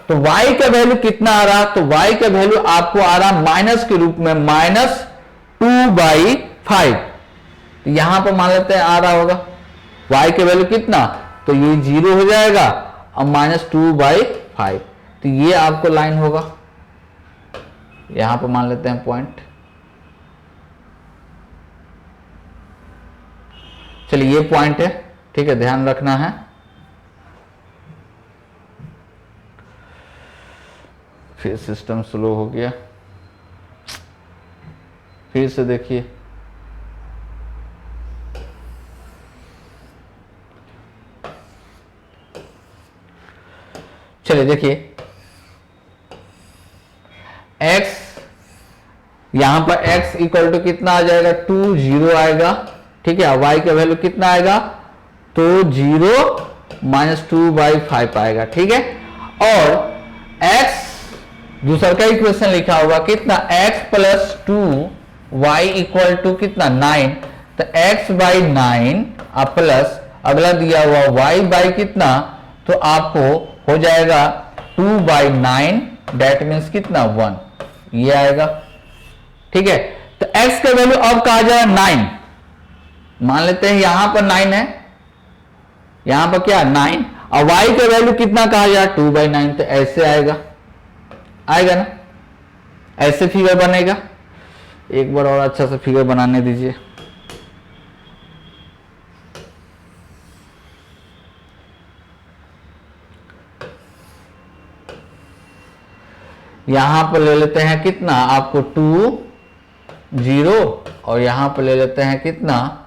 तो y का वैल्यू कितना आ रहा, तो y का वैल्यू आपको आ रहा माइनस के रूप में -2/5, तो यहां पर मान लेते हैं आ रहा होगा y का वैल्यू कितना, तो ये 0 हो जाएगा और -2/5, तो ये आपको लाइन होगा, यहां पर मान लेते हैं पॉइंट। चलिए ये पॉइंट है, ठीक है, ध्यान रखना है। फिर सिस्टम स्लो हो गया, फिर से देखिए, चलिए देखिए x, यहां पर x इक्वल टू कितना आ जाएगा 2 0 आएगा, ठीक है। y का वैल्यू कितना आएगा, तो 0 -2/5 आएगा, ठीक है। और x दूसरा का इक्वेशन लिखा होगा कितना, x plus 2y equal to कितना 9, तो x बाई 9 प्लस अगला दिया हुआ y बाई कितना, तो आपको हो जाएगा 2/9, दैट मीन्स कितना 1, ये आएगा, ठीक है। तो x का वैल्यू अब कहा जाए 9, मान लेते हैं यहां पर 9 है, यहां पर क्या 9, और y का वैल्यू कितना कहा जाए 2/9, तो ऐसे आएगा, आएगा ना, ऐसे फिगर बनेगा। एक बार और अच्छा सा फिगर बनाने दीजिए, यहां पर ले लेते हैं कितना, आपको 2 0, और यहां पर ले लेते हैं कितना,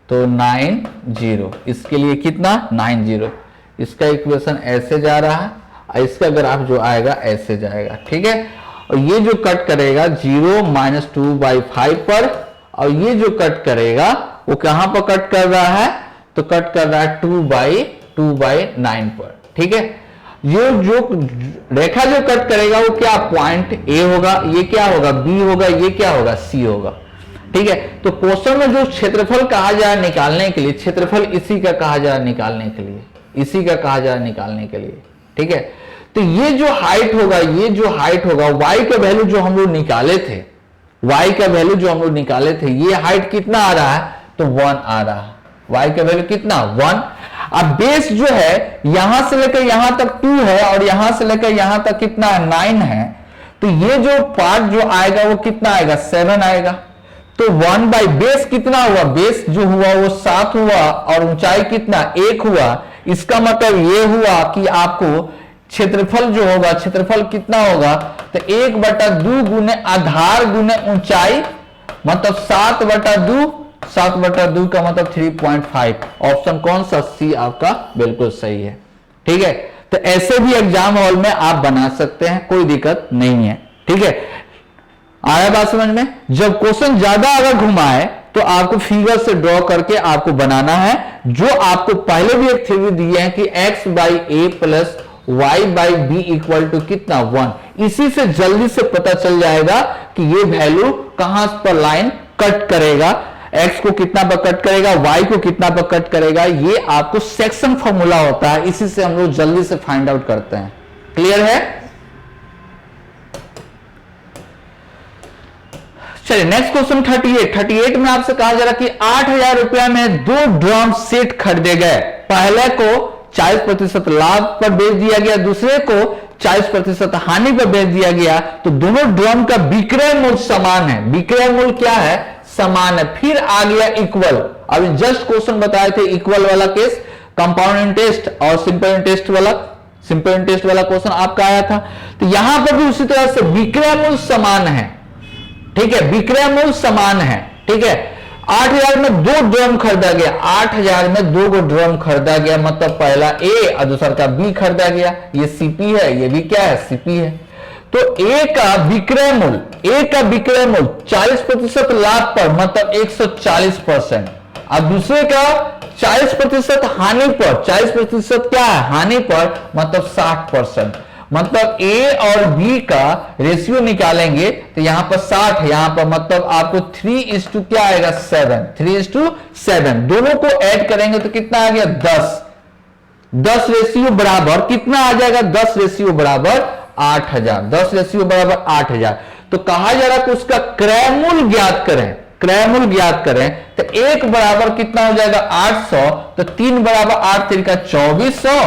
तो 9 0, इसके लिए कितना 9 0, इसका इक्वेशन ऐसे जा रहा है, और इसका ग्राफ जो आएगा ऐसे जाएगा, ठीक है। और ये जो कट करेगा 0 -2/5 पर, और ये जो कट करेगा वो कहां पर कट कर रहा है, तो कट कर रहा है 2/9 पर। ठीक है, ये जो रेखा जो कट करेगा वो क्या पॉइंट ए होगा, ये क्या होगा बी होगा, ये क्या होगा सी होगा। ठीक है, तो क्वेश्चन में जो क्षेत्रफल कहा जा रहा है निकालने के लिए, क्षेत्रफल इसी का कहा जा रहा है निकालने के लिए, इसी का कहा जा रहा है निकालने के लिए। ठीक है, तो ये जो हाइट होगा, ये जो हाइट होगा, y का वैल्यू जो हम लोग निकाले थे, y का वैल्यू जो हम लोग निकाले थे, ये हाइट कितना आ रहा है, तो 1 आ रहा है। y का वैल्यू कितना 1। अब बेस जो है यहां से लेकर यहां तक 2 है और यहां से लेकर यहां तक कितना 9 है, तो ये जो पार्ट जो आएगा वो कितना आएगा 7 आएगा। तो 1 बाई बेस कितना हुआ, बेस जो हुआ वो 7 हुआ और ऊंचाई कितना 1 हुआ। इसका मतलब ये हुआ कि आपको क्षेत्रफल जो होगा, क्षेत्रफल कितना होगा, तो 1/2 गुने आधार गुने ऊंचाई, मतलब 7/2, 7/2 का मतलब 3.5। ऑप्शन कौन सा, सी आपका बिल्कुल सही है। ठीक है, तो ऐसे भी एग्जाम हॉल में आप बना सकते हैं, कोई दिक्कत नहीं है। ठीक है, आया बात समझ में। जब क्वेश्चन ज्यादा अगर घुमाए तो आपको फिगर से ड्रॉ करके आपको बनाना है, जो आपको पहले भी एक थ्योरी दी है कि x/a plus y/b equal to कितना 1। इसी से जल्दी से पता चल जाएगा कि ये वैल्यू कहां पर लाइन कट करेगा, x को कितना पर कट करेगा, y को कितना पर कट करेगा। ये आपको सेक्शन फॉर्मूला होता है, इसी से हम लोग जल्दी से फाइंड आउट करते हैं। क्लियर है। चलिए नेक्स्ट क्वेश्चन 38 में आपसे कहा जा रहा कि 8,000 रुपया में 2 ड्रम सेट खरीदे गए। पहले को 40% लाभ पर बेच दिया गया, दूसरे को 40% हानि पर बेच दिया गया। तो दोनों ड्रम का विक्रय मूल्य समान है। विक्रय मूल्य क्या है, समान है। फिर आ गया इक्वल। अभी जस्ट क्वेश्चन बताए थे इक्वल वाला केस, कंपाउंड इंटरेस्ट और सिंपल इंटरेस्ट वाला क्वेश्चन आपका आया था। तो यहां पर भी उसी तरह से विक्रय मूल्य समान है। ठीक है, विक्रय मूल्य समान है। ठीक है, 8,000 में 2 ड्रम खरीदा गया, 8,000 में 2 को ड्रम खरीदा गया, मतलब पहला ए और दूसरा का बी खरीदा गया। ये सीपी है, ये भी क्या है सीपी है। तो ए का विक्रय मूल्य 40% लाभ पर, मतलब 140%। अब दूसरे का 40% हानि पर, 40% क्या है हानि पर, मतलब 60%। मतलब ए और बी का रेशियो निकालेंगे तो यहां पर 60 है, यहां पर मतलब आपको 3:7 क्या आएगा 7, 3:7। दोनों को ऐड करेंगे तो कितना आ गया 10 रेशियो बराबर कितना आ जाएगा, 10 रेशियो बराबर 8,000, 10 रेशियो बराबर 8,000। तो कहा जा रहा है कि उसका क्रय मूल्य ज्ञात करें, क्रय मूल्य ज्ञात करें। तो 1 बराबर कितना हो जाएगा 800, तो 3 बराबर 8 तरीका 2400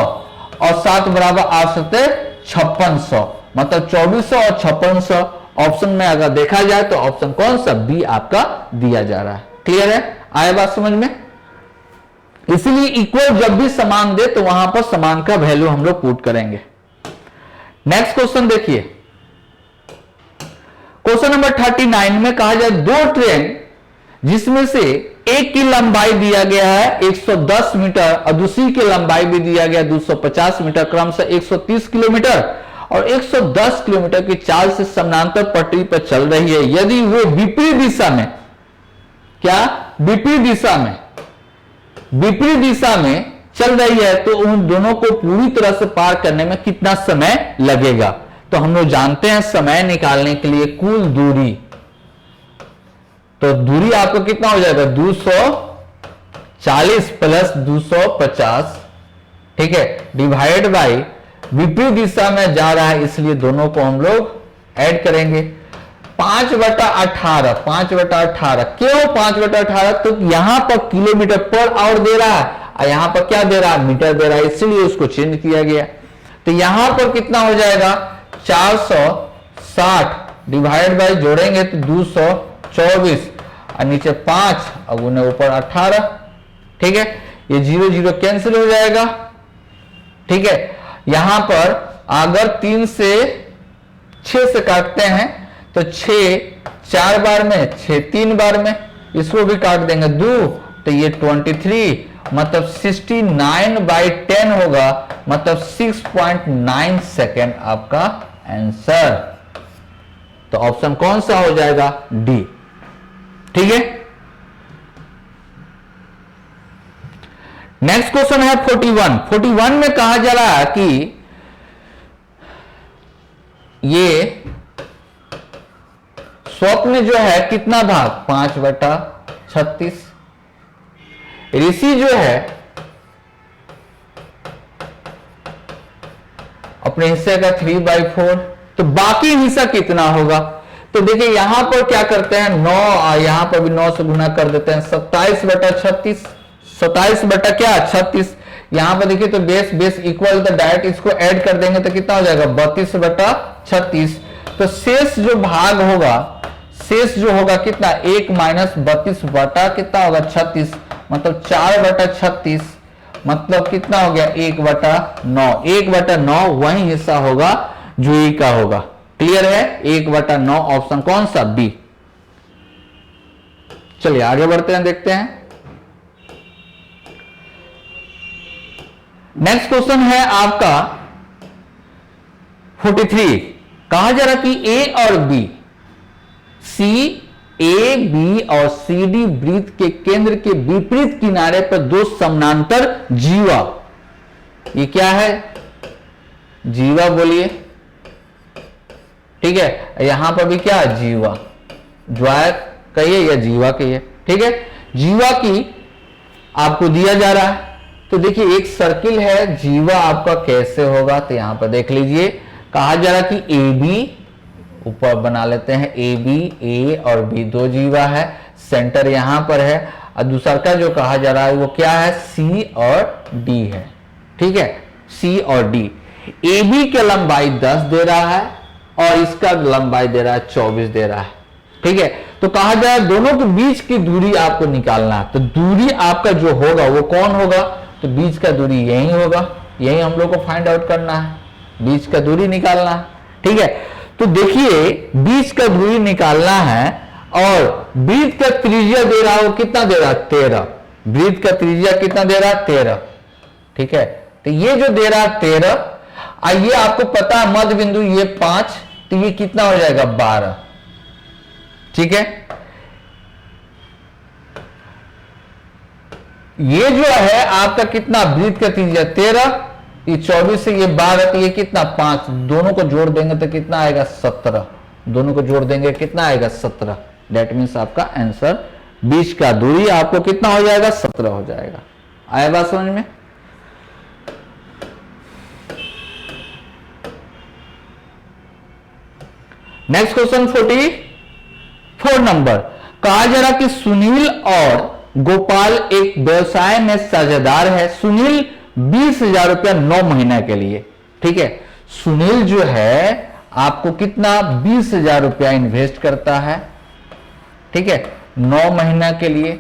और 7 बराबर 8 सत्ते 5600, मतलब 2400 और 5600। ऑप्शन में अगर देखा जाए तो ऑप्शन कौन सा, बी आपका दिया जा रहा है। क्लियर है, आया बात समझ में। इसीलिए इक्वल जब भी समान दे तो वहां पर समान का वैल्यू हम लोग पुट करेंगे। नेक्स्ट क्वेश्चन देखिए, क्वेश्चन नंबर 39 में कहा जाए 2 ट्रेन जिसमें से एक की लंबाई दिया गया है 110 मीटर और दूसरी की लंबाई भी दिया गया 250 मीटर, क्रमशः 130 किलोमीटर और 110 किलोमीटर की चाल से समानांतर पटरी पर चल रही है। यदि वे विपरीत दिशा में, क्या विपरीत दिशा में चल रही है तो उन दोनों को पूरी तरह से पार करने में कितना समय लगेगा। तो हम लोग जानते हैं समय निकालने के लिए कुल दूरी, तो दूरी आपको कितना हो जाएगा 240 प्लस 250। ठीक है, डिवाइड बाई विपरीत दिशा में जा रहा है इसलिए दोनों को हम लोग ऐड करेंगे। 5/18, 5/18 क्यों 5/18, तो यहां पर किलोमीटर पर आवर दे रहा है और यहां पर क्या दे रहा है मीटर दे रहा है, इसलिए उसको चेंज किया गया। तो यहां पर कितना हो जाएगा 460 डिवाइड बाई जोड़ेंगे तो 224 और नीचे 5 और उन्हें ऊपर 18। ठीक है, ये 0 0 कैंसिल हो जाएगा। ठीक है, यहां पर अगर 3 से 6 से काटते हैं तो 6 4 बार में, 6 3 बार में, इसको भी काट देंगे 2 तो ये 23, मतलब 69/10 होगा, मतलब 6.9 सेकेंड आपका आंसर। तो ऑप्शन कौन सा हो जाएगा, डी। ठीक है, नेक्स्ट क्वेश्चन है 41। 41 में कहा जा रहा है कि ये स्वप्न जो है कितना भाग 5/36, ऋषि जो है अपने हिस्से का 3/4, तो बाकी हिस्सा कितना होगा? तो देखिए यहां पर क्या करते हैं 9, यहां पर भी 9 से गुना कर देते हैं 27/36, 27/36। यहां पर देखिए तो बेस बेस इक्वल, तो डायरेक्ट इसको ऐड कर देंगे तो कितना हो जाएगा 32/36। तो शेष जो भाग होगा, शेष जो होगा कितना 1 माइनस 32 बटा कितना होगा 36, मतलब 4/36, मतलब कितना हो गया 1/9। 1/9 वही हिस्सा होगा जो ई का होगा। क्लियर है? 1/9 ऑप्शन कौन सा? बी। चलिए आगे बढ़ते हैं, देखते हैं। नेक्स्ट क्वेश्चन है आपका 43। कहा जा रहा कि ए और बी, सी, ए, बी और सी डी वृत्त के केंद्र के विपरीत किनारे पर दो समानांतर जीवा, ये क्या है? जीवा बोलिए, ठीक है। यहां पर भी क्या है? जीवा, ज्वाया कहिए या जीवा कहिए, ठीक है। जीवा की आपको दिया जा रहा है, तो देखिए एक सर्किल है, जीवा आपका कैसे होगा? तो यहां पर देख लीजिए, कहा जा रहा कि ए बी, ऊपर बना लेते हैं ए बी, ए और बी दो जीवा है, सेंटर यहां पर है, और दूसरा का जो कहा जा रहा है वो क्या है? सी और डी है, ठीक है, सी और डी। ए बी की लंबाई 10 दे रहा है और इसका लंबाई दे रहा है 24 दे रहा है, ठीक है। तो कहा जाए दोनों के बीच की दूरी आपको निकालना है, तो दूरी आपका जो होगा वो कौन होगा? तो बीच का दूरी यही होगा, यही हम लोग को फाइंड आउट करना है, बीच का दूरी निकालना है, ठीक है। तो देखिए बीच का दूरी निकालना है और वृत्त का त्रिज्या दे रहा हो, कितना दे रहा है? 13। वृत्त का त्रिज्या कितना दे रहा है? 13, ठीक है। तो ये जो दे रहा है 13, ये आपको पता है मध्य बिंदु ये 5, तो ये कितना हो जाएगा 12, ठीक है। ये जो है आपका कितना वृत्त का त्रिज्या 13, ये 24 से ये 12, तो ये कितना 5, दोनों को जोड़ देंगे तो कितना आएगा 17, दोनों को जोड़ देंगे कितना आएगा 17। दैट मीन्स आपका आंसर बीच का दूरी आपको कितना हो जाएगा 17 हो जाएगा। आया बात समझ में? Next question 44 number. कहा जा रहा कि सुनील और गोपाल एक व्यवसाय में साझेदार है। सुनील 20,000 रुपया 9 महीने के लिए, ठीक है। सुनील जो है आपको कितना 20,000 रुपया इन्वेस्ट करता है, ठीक है, 9 महीना के लिए।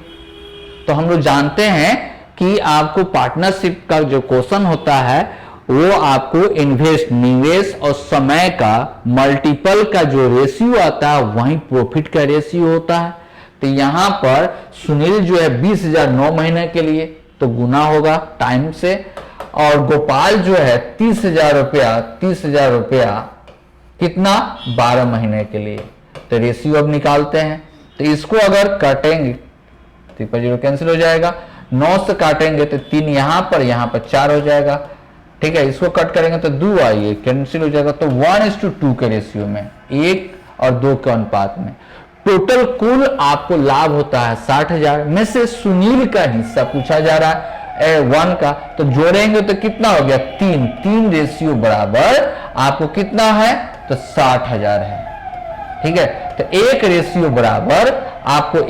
तो हम लोग जानते हैं कि आपको पार्टनरशिप का जो क्वेश्चन होता है वो आपको इन्वेस्ट, निवेश और समय का मल्टीपल का जो रेशियो आता है वही प्रॉफिट का रेशियो होता है। तो यहां पर सुनील जो है 20,000 9 महीने के लिए तो गुना होगा टाइम से, और गोपाल जो है 30,000 रुपया कितना 12 महीने के लिए। तो रेशियो अब निकालते हैं, तो इसको अगर काटेंगे तो 0 कैंसिल हो जाएगा, 9 से काटेंगे तो 3 यहां पर 4 हो जाएगा, ठीक है। इसको कट करेंगे तो 2 आइए कैंसिल हो जाएगा। तो 1:2 के रेशियो में, 1 और 2 के अनुपात में टोटल कुल आपको लाभ होता है 60,000 में से सुनील का हिस्सा पूछा जा रहा है 1 का, तो जोड़ेंगे तो कितना हो गया 3 रेशियो बराबर आपको कितना है तो 60,000 है, ठीक है। तो एक रेशियो बराबर आपको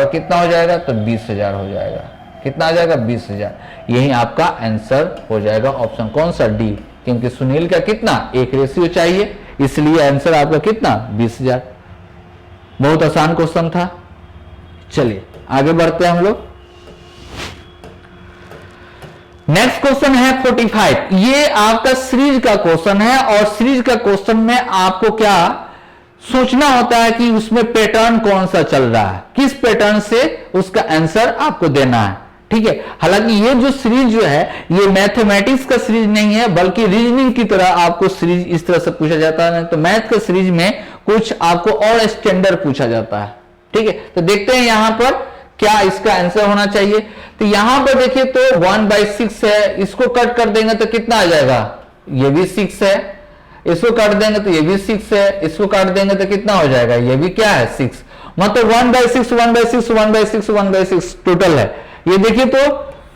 कितना हो जाएगा तो 20,000 हो जाएगा। कितना आ जाएगा 20,000। यही आपका आंसर हो जाएगा ऑप्शन कौन सा? डी, क्योंकि सुनील का कितना एक रेशियो चाहिए, इसलिए आंसर आपका कितना 20,000। बहुत आसान क्वेश्चन था। चलिए आगे बढ़ते हैं हम लोग। नेक्स्ट क्वेश्चन है 45। ये आपका सीरीज का क्वेश्चन है और सीरीज का क्वेश्चन में आपको क्या सोचना होता है कि उसमें पैटर्न कौन सा चल रहा है, किस पैटर्न से उसका आंसर आपको देना है, ठीक है। हालांकि ये जो सीरीज जो है ये मैथमेटिक्स का सीरीज नहीं है, बल्कि रीजनिंग की तरह आपको सीरीज इस तरह से पूछा जाता है। तो मैथ का सीरीज में कुछ आपको और स्टैंडर्ड पूछा जाता है, ठीक है। तो देखते हैं यहां पर क्या इसका आंसर होना चाहिए। तो यहां पर देखिए तो 1/6 है, इसको कट कर देंगे तो कितना आ जाएगा, ये भी 6 है, इसको काट देंगे तो ये भी 6 है, इसको काट देंगे तो कितना हो जाएगा, ये भी क्या है 6, मतलब 1/6 1/6 1/6 1/6 टोटल है। ये देखिए तो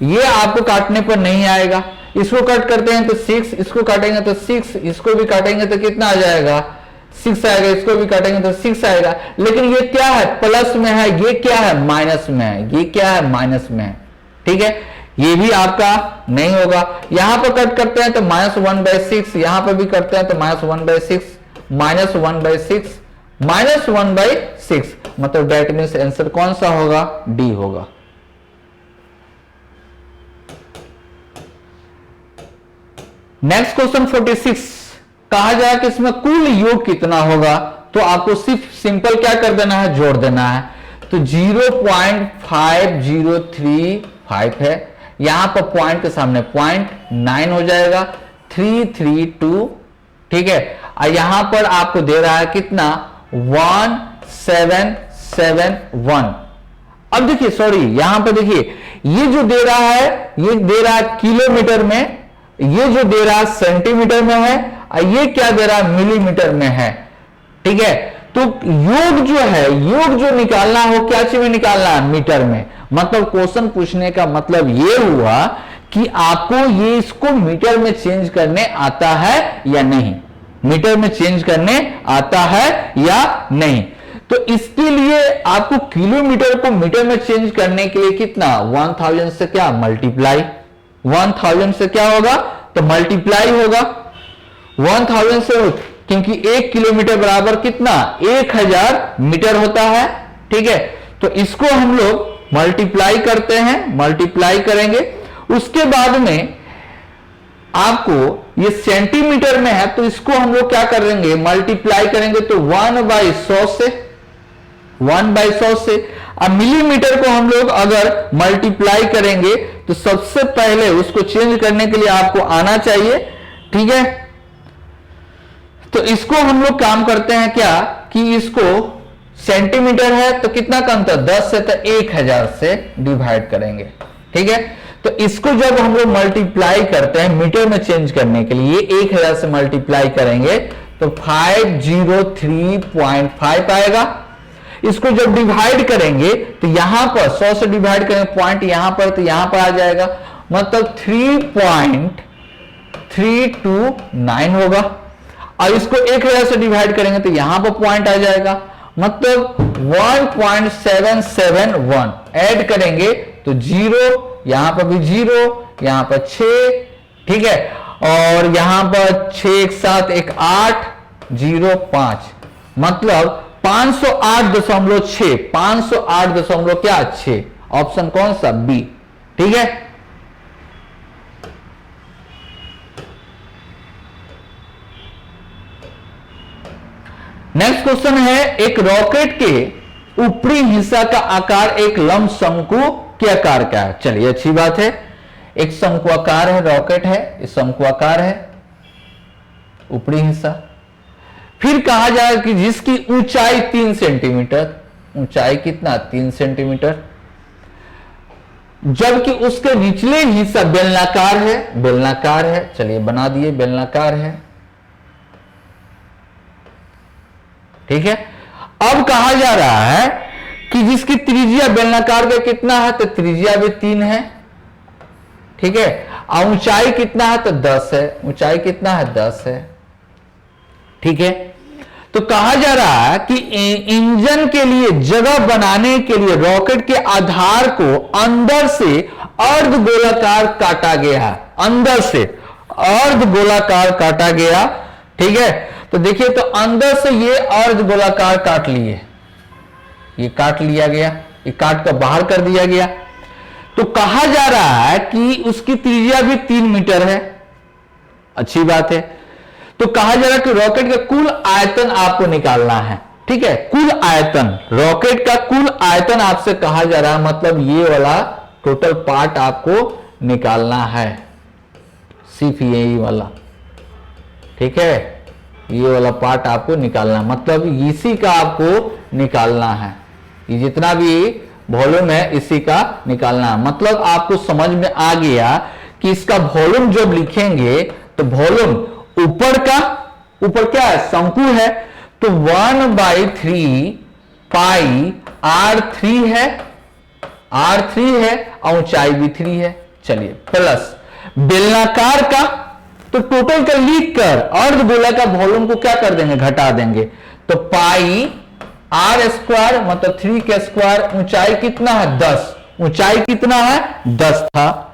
ये आपको काटने पर नहीं आएगा, इसको कट करते हैं तो 6, इसको काटेंगे तो 6, इसको भी काटेंगे तो कितना आ जाएगा 6 आएगा, इसको भी काटेंगे तो 6 आएगा। लेकिन ये क्या है, प्लस में है, ये क्या है माइनस में है, ये क्या है माइनस में है। ठीक है, ये भी आपका नहीं होगा। यहां पर कट करते हैं तो -1/6, यहां पर भी करते हैं तो -1/6 -1/6 -1/6, मतलब डेट मीन्स आंसर कौन सा होगा, डी होगा। नेक्स्ट क्वेश्चन 46, कहा जाए कि इसमें कुल योग कितना होगा, तो आपको सिर्फ सिंपल क्या कर देना है, जोड़ देना है। तो 0.5035 है, यहां पर पॉइंट के सामने 0.9 हो जाएगा, 332। ठीक है, और यहां पर आपको दे रहा है कितना 1771। अब देखिए सॉरी, यहां पर देखिए ये जो दे रहा है, ये दे रहा है किलोमीटर में, ये जो दे रहा है सेंटीमीटर में है, और ये क्या दे रहा है मिलीमीटर में है। ठीक है, तो योग जो है, योग जो निकालना हो क्या चीज में निकालना है, मीटर में। मतलब क्वेश्चन पूछने का मतलब ये हुआ कि आपको ये इसको मीटर में चेंज करने आता है या नहीं, मीटर में चेंज करने आता है या नहीं। तो इसके लिए आपको किलोमीटर को मीटर में चेंज करने के लिए कितना 1000 से क्या मल्टीप्लाई, 1000 से क्या होगा तो मल्टीप्लाई होगा 1000 से, क्योंकि 1 किलोमीटर बराबर कितना 1000 मीटर होता है। ठीक है, तो इसको हम लोग मल्टीप्लाई करते हैं, मल्टीप्लाई करेंगे, उसके बाद में आपको ये सेंटीमीटर में है तो इसको हम लोग क्या करेंगे मल्टीप्लाई करेंगे, तो 1/100 से, 1/100 से। अब मिलीमीटर को हम लोग अगर मल्टीप्लाई करेंगे तो सबसे पहले उसको चेंज करने के लिए आपको आना चाहिए। ठीक है, तो इसको हम लोग काम करते हैं क्या कि इसको सेंटीमीटर है तो कितना कम था 10 से, तो 1000 से डिवाइड करेंगे। ठीक है, तो इसको जब हम लोग मल्टीप्लाई करते हैं मीटर में चेंज करने के लिए 1000 से मल्टीप्लाई करेंगे तो 503.5 आएगा। इसको जब डिवाइड करेंगे तो यहां पर 100 से डिवाइड करेंगे, पॉइंट यहां पर तो यहां पर आ जाएगा, मतलब 3.329 होगा। और इसको 1000 से डिवाइड करेंगे तो यहां पर पॉइंट आ जाएगा, मतलब 1.771। ऐड करेंगे तो 0, यहां पर भी 0, यहां पर 6। ठीक है, और यहां पर 6 एक साथ एक 805, मतलब 508.6, 508.6, ऑप्शन कौन सा बी। ठीक है, नेक्स्ट क्वेश्चन है, एक रॉकेट के ऊपरी हिस्सा का आकार एक लंब शंकु के आकार का है। चलिए अच्छी बात है, एक शंकुआकार है, रॉकेट है, इस शंकुआकार है ऊपरी हिस्सा। फिर कहा जाए कि जिसकी ऊंचाई 3 सेंटीमीटर, ऊंचाई कितना 3 सेंटीमीटर, जबकि उसके निचले हिस्सा बेलनाकार है, बेलनाकार है। चलिए बना दिए, बेलनाकार है। ठीक है, अब कहा जा रहा है कि जिसकी त्रिज्या बेलनाकार का कितना है, तो त्रिज्या भी 3 है। ठीक है, और ऊंचाई कितना है, तो 10 है, ऊंचाई कितना है 10 है। ठीक है, तो कहा जा रहा है कि इंजन के लिए जगह बनाने के लिए रॉकेट के आधार को अंदर से अर्धगोलाकार काटा गया, अंदर से अर्धगोलाकार काटा गया। ठीक है, तो देखिए तो अंदर से ये अर्धगोलाकार काट लिए, ये काट लिया गया, ये काट कर बाहर कर दिया गया। तो कहा जा रहा है कि उसकी त्रिज्या भी 3 मीटर है। अच्छी बात है, तो कहा जा रहा है कि रॉकेट का कुल आयतन आपको निकालना है। ठीक है, कुल आयतन, रॉकेट का कुल आयतन आपसे कहा जा रहा है, मतलब ये वाला टोटल पार्ट आपको निकालना है, सिर्फ यही वाला। ठीक है, ये वाला पार्ट आपको निकालना है, मतलब इसी का आपको निकालना है। ये जितना भी वॉल्यूम है इसी का निकालना है। मतलब आपको समझ में आ गया कि इसका वॉल्यूम जब लिखेंगे तो वॉल्यूम ऊपर क्या है, शंकु है, तो 1/3 पाई R3 है और ऊंचाई भी 3 है। चलिए प्लस बेलनाकार का, तो टोटल का लिख कर अर्धगोला का वॉल्यूम को क्या कर देंगे, घटा देंगे, तो पाई R² मतलब 3 के स्क्वायर, ऊंचाई कितना है 10, ऊंचाई कितना है 10 था।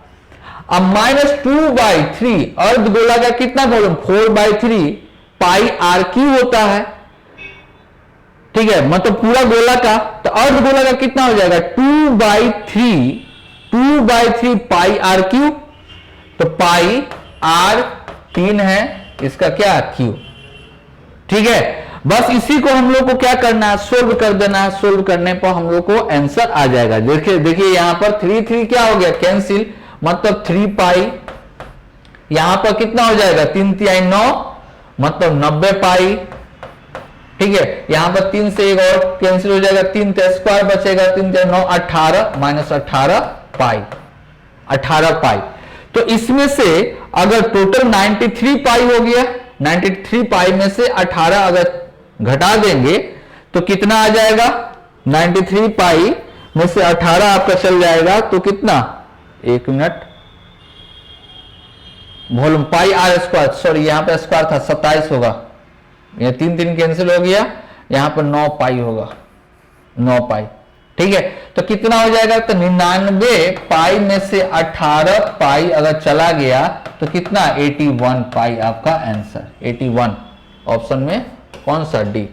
अब -2/3 अर्धगोला का कितना वॉल्यूम 4/3 पाई R³ होता है, ठीक है, मतलब पूरा गोला का, तो अर्धगोला का कितना हो जाएगा 2/3 पाई R³, तो पाई R 3 है, इसका क्या क्यू, ठीक है। बस इसी को हम लोग को क्या करना है, सोल्व कर देना है। सोल्व करने पर हम लोग को आंसर आ जाएगा। देखिए यहां पर 3 क्या हो गया, कैंसिल, मतलब 3 पाई, यहां पर कितना हो जाएगा 3 तिहाई 9 मतलब 90 पाई, ठीक है। यहां पर 3 से एक और कैंसिल हो जाएगा, 3 का स्क्वायर बचेगा, 3 तिहाई 9 18 -18 पाई, 18 पाई। तो इसमें से अगर टोटल 93 पाई हो गया, 93 पाई में से 18 अगर घटा देंगे तो कितना आ जाएगा, 93 पाई में से 18 आपका चल जाएगा तो कितना, एक मिनट, वॉल्यूम पाई R², सॉरी यहां पे स्क्वायर था 27 होगा, ये 3 कैंसिल हो गया, यहां पर 9 पाई होगा, 9 पाई, ठीक है। तो कितना हो जाएगा, तो 99 पाई में से 18 पाई अगर चला गया तो कितना, 81 पाई आपका आंसर, 81 ऑप्शन में कौन सा, डी,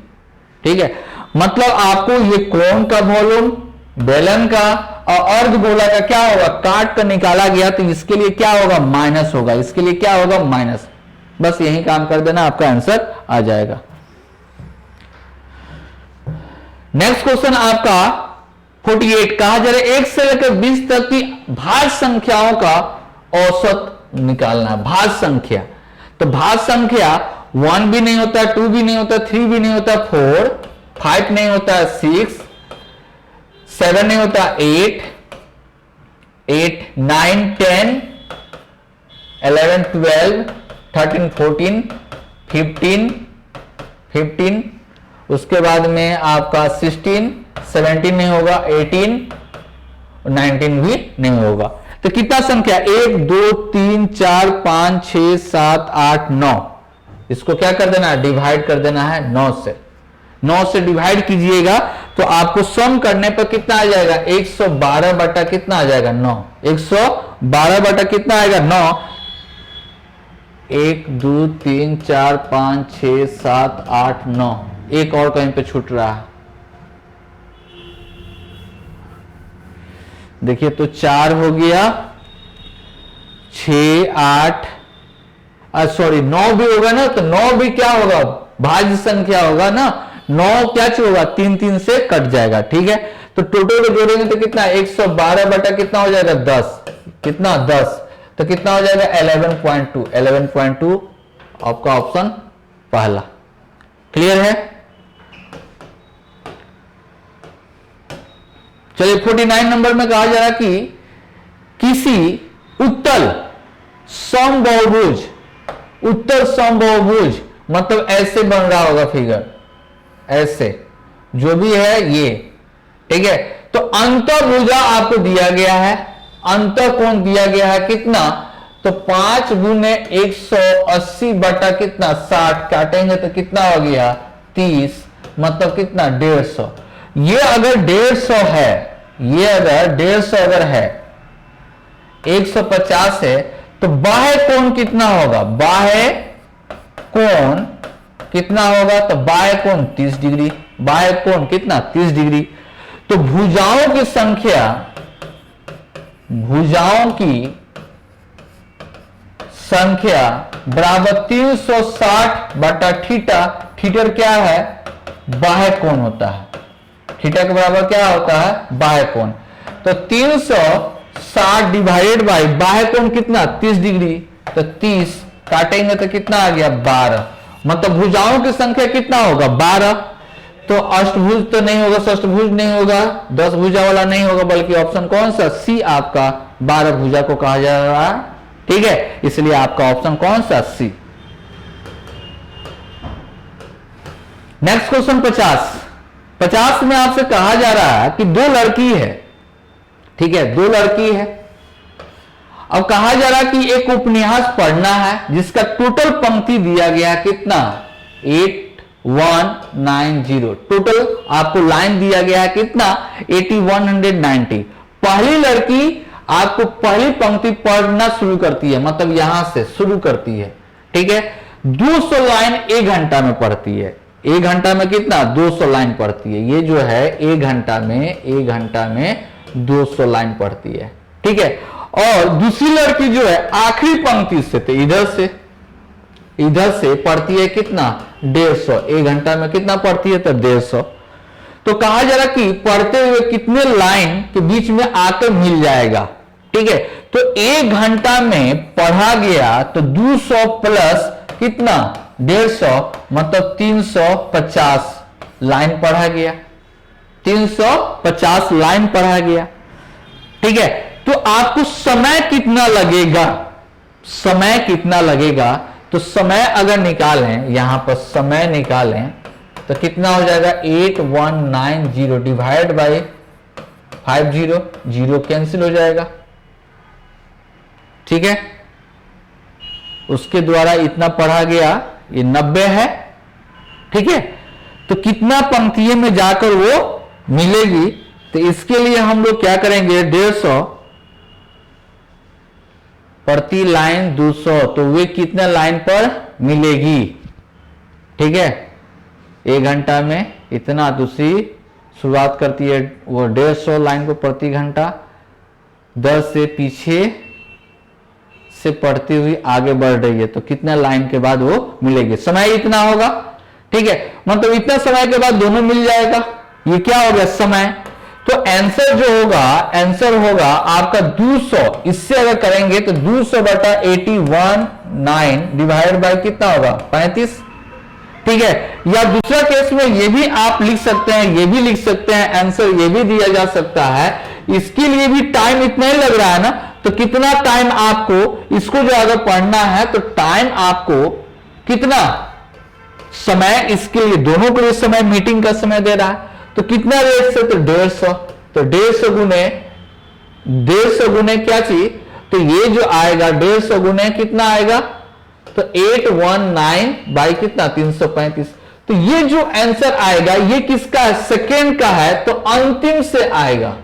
ठीक है। मतलब आपको ये कोन का वॉल्यूम, बेलन का और अर्धगोला का क्या होगा, काट कर निकाला गया, तो इसके लिए क्या होगा, माइनस होगा, इसके लिए क्या होगा, माइनस। बस यही काम कर देना, आपका आंसर आ जाएगा। नेक्स्ट क्वेश्चन आपका 48, कहा जा रहा है 1 से लेकर 20 तक की भाज्य संख्याओं का औसत निकालना है। भाज्य संख्या, तो भाज्य संख्या 1 भी नहीं होता, 2 भी नहीं होता, 3 भी नहीं होता, 4, 5 नहीं होता, 6, 7 नहीं होता, 8, 9, 10, 11, 12, 13, 14, 15, उसके बाद में आपका 16, 17 नहीं होगा, 18, 19 भी नहीं होगा। तो कितना संख्या, 1, 2, 3, 4, 5, 6, 7, 8, 9, इसको क्या कर देना है, डिवाइड कर देना है 9 से डिवाइड कीजिएगा तो आपको सम करने पर कितना आ जाएगा, 112 बटा कितना आ जाएगा 9, 112 बटा कितना आएगा 9, 1, 2, 3, 4, 5, 6, 7, 8, 9, एक और कहीं पे छूट रहा है, देखिए तो 4 हो गया, 6, 8, सॉरी 9 भी होगा ना, तो 9 भी क्या होगा, भाज्य संख्या होगा ना, 9 क्या चीज होगा, 3 से कट जाएगा, ठीक है। तो टोटल को जोड़ेंगे तो कितना, 112 बटा कितना हो जाएगा 10, कितना 10, तो कितना हो जाएगा 11.2 आपका ऑप्शन पहला। क्लियर है। चलिए 49 नंबर में कहा जा रहा कि किसी उत्तल समबाहुभुज, उत्तल समबाहुभुज मतलब ऐसे बन रहा होगा फिगर, ऐसे जो भी है ये, ठीक है। तो अंतःभुजा आपको दिया गया है, अंतःकोण दिया गया है कितना, तो 5 गुने 180 बटा कितना 60, काटेंगे तो कितना हो गया 30, मतलब कितना 150। ये अगर 150 है, ये अगर 150 अगर है, 150 है, तो बाह्य कोण कितना होगा, बाह्य कोण कितना होगा, तो बाह्य कोण 30 डिग्री, बाह्य कोण कितना 30 डिग्री। तो भुजाओं की संख्या, भुजाओं की संख्या बराबर 360 बटा थीटा, थीटा क्या है, बाह्य कोण होता है, थीटा के बराबर क्या होता है, बाह्य कोण। तो 360 डिवाइडेड बाय बाह्य कोण कितना 30 डिग्री, तो 30 काटेंगे तो कितना आ गया 12, मतलब भुजाओं की संख्या कितना होगा 12। तो अष्टभुज तो नहीं होगा, षष्ठभुज नहीं होगा, 10 भुजा वाला नहीं होगा, बल्कि ऑप्शन कौन सा सी आपका 12 भुजा को कहा जा रहा है। ठीक है, इसलिए आपका ऑप्शन कौन सा सी। नेक्स्ट क्वेश्चन 50 में आपसे कहा जा रहा है कि 2 लड़की है। ठीक है, 2 लड़की है। अब कहा जा रहा है कि एक उपन्यास पढ़ना है जिसका टोटल पंक्ति दिया गया कितना 8190। टोटल आपको लाइन दिया गया है कितना 8190। पहली लड़की आपको पहली पंक्ति पढ़ना शुरू करती है, मतलब यहां से शुरू करती है। ठीक है, 200 लाइन 1 घंटा में पढ़ती है। 1 घंटा में कितना 200 लाइन पढ़ती है। ये जो है 1 घंटा में 200 लाइन पढ़ती है। ठीक है, और दूसरी लड़की जो है आखिरी पंक्ति से तो इधर से पढ़ती है कितना 150। 1 घंटा में कितना पढ़ती है तो 150। तो कहा जा रहा कि पढ़ते हुए कितने लाइन के बीच में आकर मिल जाएगा। ठीक है, तो 1 घंटा में पढ़ा गया तो 200 प्लस कितना 150 मतलब 350 लाइन पढ़ा गया। 350 लाइन पढ़ा गया। ठीक है, तो आपको समय कितना लगेगा, समय कितना लगेगा, तो समय अगर निकालें, यहां पर समय निकालें तो कितना हो जाएगा 8190 डिवाइड बाई 50, 0 कैंसिल हो जाएगा। ठीक है, उसके द्वारा इतना पढ़ा गया, ये 90 है। ठीक है, तो कितना पंक्तियों में जाकर वो मिलेगी, तो इसके लिए हम लोग क्या करेंगे 150 प्रति लाइन 200, तो वे कितना लाइन पर मिलेगी। ठीक है, 1 घंटा में इतना, दूसरी शुरुआत करती है वो 150 लाइन को प्रति घंटा, 10 से पीछे से पढ़ती हुई आगे बढ़ रही है, तो कितना लाइन के बाद वो मिलेगी। समय इतना होगा। ठीक है, मतलब इतना समय के बाद दोनों मिल जाएगा। ये क्या हो गया समय। तो आंसर जो होगा, आंसर होगा आपका 200। इससे अगर करेंगे तो 200 बटा 8190 डिवाइड बाय कितना होगा 35। ठीक है, या दूसरा केस में ये भी आप लिख सकते हैं, ये भी लिख सकते हैं, आंसर ये भी दिया जा सकता है। इसके लिए भी टाइम इतना ही लग रहा है ना, तो कितना टाइम आपको इसको जो अगर पढ़ना है तो टाइम आपको कितना समय, इसके लिए दोनों के लिए समय, मीटिंग का समय दे रहा है, तो कितना रेट से तो 150। तो 150 गुने क्या चीज, तो ये जो आएगा 150 गुने कितना आएगा तो 819 बाई कितना 335। तो ये जो आंसर आएगा ये किसका है, सेकेंड का है, तो अंतिम से आएगा,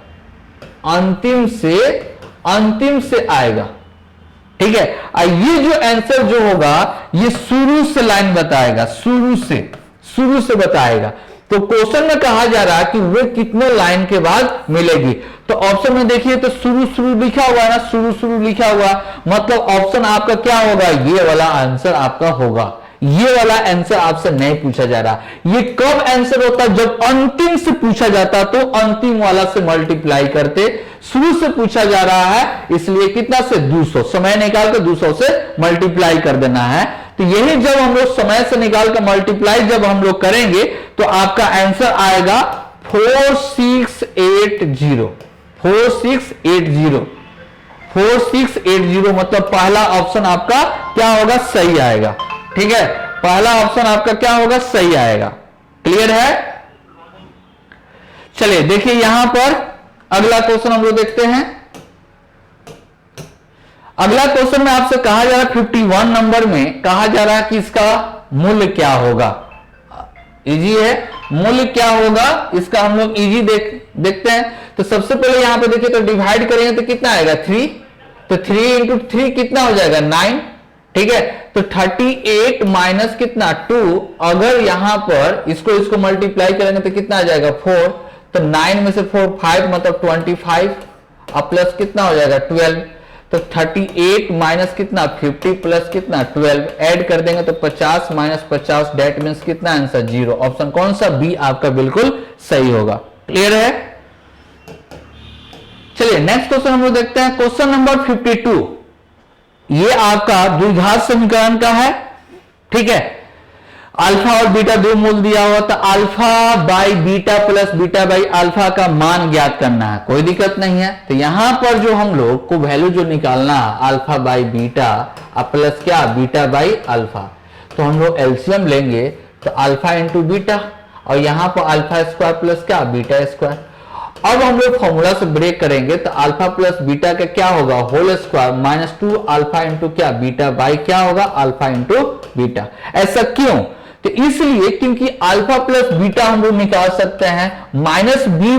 अंतिम से आएगा। ठीक है, ये जो आंसर जो होगा ये शुरू से लाइन बताएगा, शुरू से बताएगा। तो क्वेश्चन में कहा जा रहा है कि वो कितने लाइन के बाद मिलेगी। तो ऑप्शन में देखिए तो शुरू लिखा हुआ है ना, शुरू लिखा हुआ, मतलब ऑप्शन आपका क्या होगा, ये वाला आंसर आपका होगा। ये वाला आंसर आपसे नहीं पूछा जा रहा। ये कब आंसर होता, जब अंतिम से पूछा जाता तो अंतिम वाला से मल्टीप्लाई करते। शुरू से पूछा जा रहा है, इसलिए कितना से 200, समय निकाल कर 200 से मल्टीप्लाई कर देना है। तो यही जब हम लोग समय से निकाल कर मल्टीप्लाई जब हम लोग करेंगे तो आपका आंसर आएगा 4680। 4680 मतलब पहला ऑप्शन आपका क्या होगा, सही आएगा। ठीक है, पहला ऑप्शन आपका क्या होगा, सही आएगा। क्लियर है। चलिए देखिए यहां पर अगला क्वेश्चन हम लोग देखते हैं। अगला क्वेश्चन में आपसे कहा जा रहा है 51 नंबर में कहा जा रहा है कि इसका मूल्य क्या होगा। इजी है, मूल्य क्या होगा इसका हम लोग इजी देखते हैं। तो सबसे पहले यहां पे देखिए तो डिवाइड करेंगे तो कितना आएगा 3, तो 3 इंटू 3 कितना हो जाएगा 9। ठीक है, तो 38 माइनस कितना 2, अगर यहां पर इसको मल्टीप्लाई करेंगे तो कितना आ जाएगा 4, तो 9 में से 4 5 मतलब 25, अब प्लस कितना हो जाएगा 12, तो 38 माइनस कितना 50 प्लस कितना 12, ऐड कर देंगे तो 50 माइनस 50 डेट मीन्स कितना आंसर 0। ऑप्शन कौन सा, बी आपका बिल्कुल सही होगा। क्लियर है। चलिए नेक्स्ट क्वेश्चन हम लोग देखते हैं, क्वेश्चन नंबर 52। ये आपका द्विघात समीकरण का है। ठीक है, अल्फा और बीटा दो मूल दिया हुआ, तो alpha by beta plus beta by alpha का मान ज्ञात करना है, कोई दिक्कत नहीं है। तो यहां पर जो हम लोग को वैल्यू जो निकालना है अल्फा बाई बीटा प्लस क्या बीटा बाई अल्फा, तो हम लोग एलसीएम लेंगे तो अल्फा इंटू बीटा और यहां पर अल्फा स्क्वायर प्लस क्या बीटा स्क्वायर। अब हम लोग फॉर्मूला से ब्रेक करेंगे तो अल्फा प्लस बीटा का क्या होगा whole square minus 2 alpha into क्या बीटा बाई क्या होगा अल्फा इंटू बीटा। ऐसा क्यों? तो इसलिए क्योंकि अल्फा प्लस बीटा हम लोग निकाल सकते हैं माइनस बी